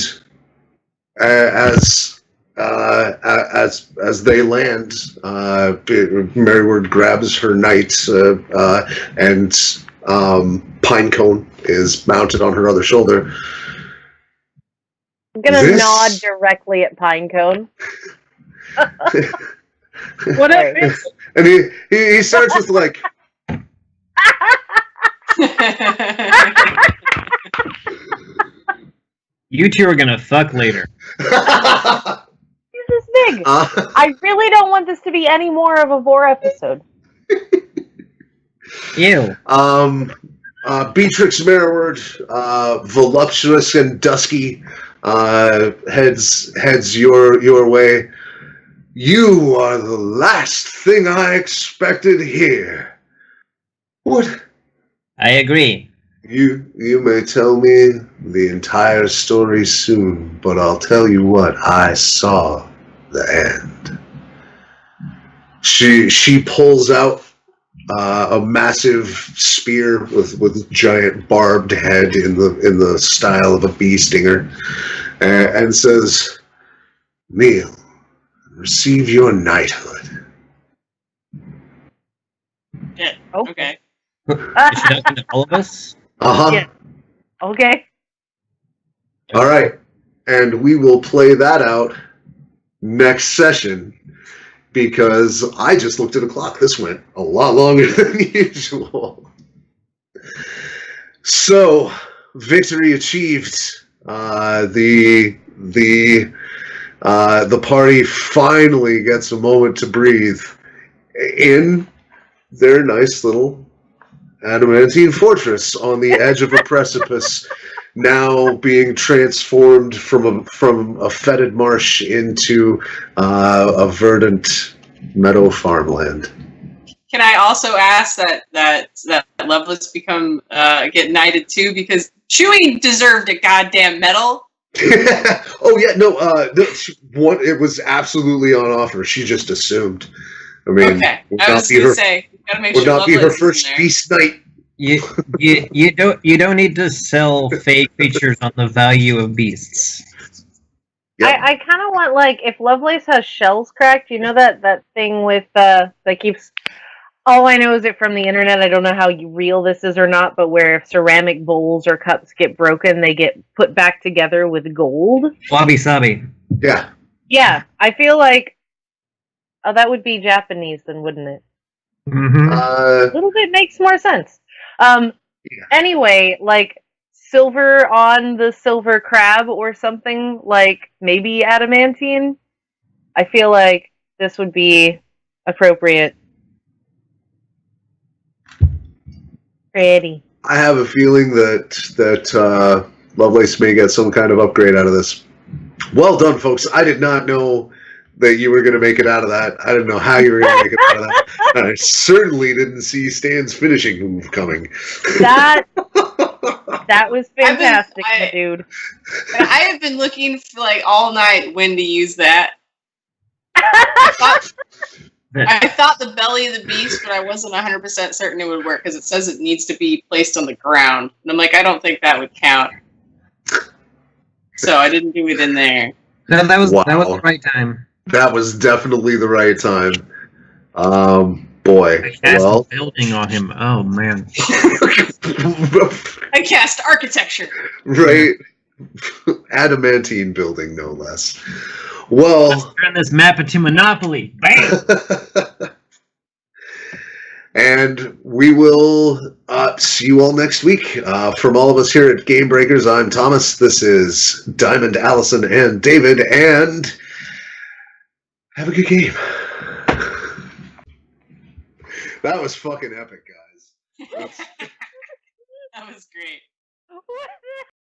[SPEAKER 1] as they land, Merryward grabs her knight, and Pinecone is mounted on her other shoulder.
[SPEAKER 3] I'm gonna nod directly at Pinecone.
[SPEAKER 4] What up?
[SPEAKER 1] And he starts with like.
[SPEAKER 2] You two are gonna fuck later.
[SPEAKER 3] He's this big. I really don't want this to be any more of a Vor episode.
[SPEAKER 2] Ew.
[SPEAKER 1] Beatrix Merryward, voluptuous and dusky, heads your way. You are the last thing I expected here. What?
[SPEAKER 2] I agree.
[SPEAKER 1] You may tell me the entire story soon, but I'll tell you what, I saw the end. She pulls out a massive spear with giant barbed head in the style of a bee stinger, and says, "Kneel, receive your knighthood."
[SPEAKER 4] Yeah, okay.
[SPEAKER 2] Is she talking to all of us?
[SPEAKER 1] Uh-huh.
[SPEAKER 3] Yeah. Okay.
[SPEAKER 1] All right. And we will play that out next session, because I just looked at a clock. This went a lot longer than usual. So, victory achieved. The party finally gets a moment to breathe in their nice little adamantine fortress on the edge of a precipice, now being transformed from a fetid marsh into a verdant meadow farmland.
[SPEAKER 4] Can I also ask that Lovelace become get knighted too, because Chewie deserved a goddamn medal.
[SPEAKER 1] Oh yeah, no. It was absolutely on offer. She just assumed. I mean,
[SPEAKER 4] okay. I was going to say, gotta make
[SPEAKER 1] would
[SPEAKER 4] sure
[SPEAKER 1] not be her
[SPEAKER 4] Lovelace is
[SPEAKER 1] first
[SPEAKER 4] in there.
[SPEAKER 1] beast night.
[SPEAKER 2] You don't need to sell fake creatures on the value of beasts.
[SPEAKER 1] Yep.
[SPEAKER 3] I kind of want, like, if Lovelace has shells cracked, you know that thing with that keeps. All I know is it from the internet. I don't know how real this is or not, but where if ceramic bowls or cups get broken, they get put back together with gold.
[SPEAKER 2] Wabi sabi.
[SPEAKER 1] Yeah.
[SPEAKER 3] Yeah, I feel like that would be Japanese, then, wouldn't it?
[SPEAKER 2] Mm-hmm.
[SPEAKER 3] A little bit makes more sense.
[SPEAKER 1] Yeah.
[SPEAKER 3] Anyway, like silver on the silver crab or something, like maybe adamantine. I feel like this would be appropriate. Pretty.
[SPEAKER 1] I have a feeling that Lovelace may get some kind of upgrade out of this. Well done, folks. I did not know that you were going to make it out of that. I didn't know how you were going to make it out of that. And I certainly didn't see Stan's finishing move coming.
[SPEAKER 3] That was fantastic,
[SPEAKER 4] I-
[SPEAKER 3] my dude.
[SPEAKER 4] And I have been looking for like all night when to use that. I thought the belly of the beast, but I wasn't 100% certain it would work because it says it needs to be placed on the ground. And I'm like, I don't think that would count. So I didn't do it in there.
[SPEAKER 2] That was
[SPEAKER 1] Wow.
[SPEAKER 2] the right time.
[SPEAKER 1] That was definitely the right time. Boy,
[SPEAKER 2] I cast
[SPEAKER 1] well.
[SPEAKER 2] building on him. Oh man.
[SPEAKER 4] I cast architecture.
[SPEAKER 1] Right. Adamantine building, no less. Well.
[SPEAKER 2] Let's turn this map into Monopoly. Bam!
[SPEAKER 1] And we will see you all next week. From all of us here at Game Breakers, I'm Thomas. This is Diamond, Allison, and David. And have a good game. That was fucking epic, guys.
[SPEAKER 4] That was great.
[SPEAKER 3] What?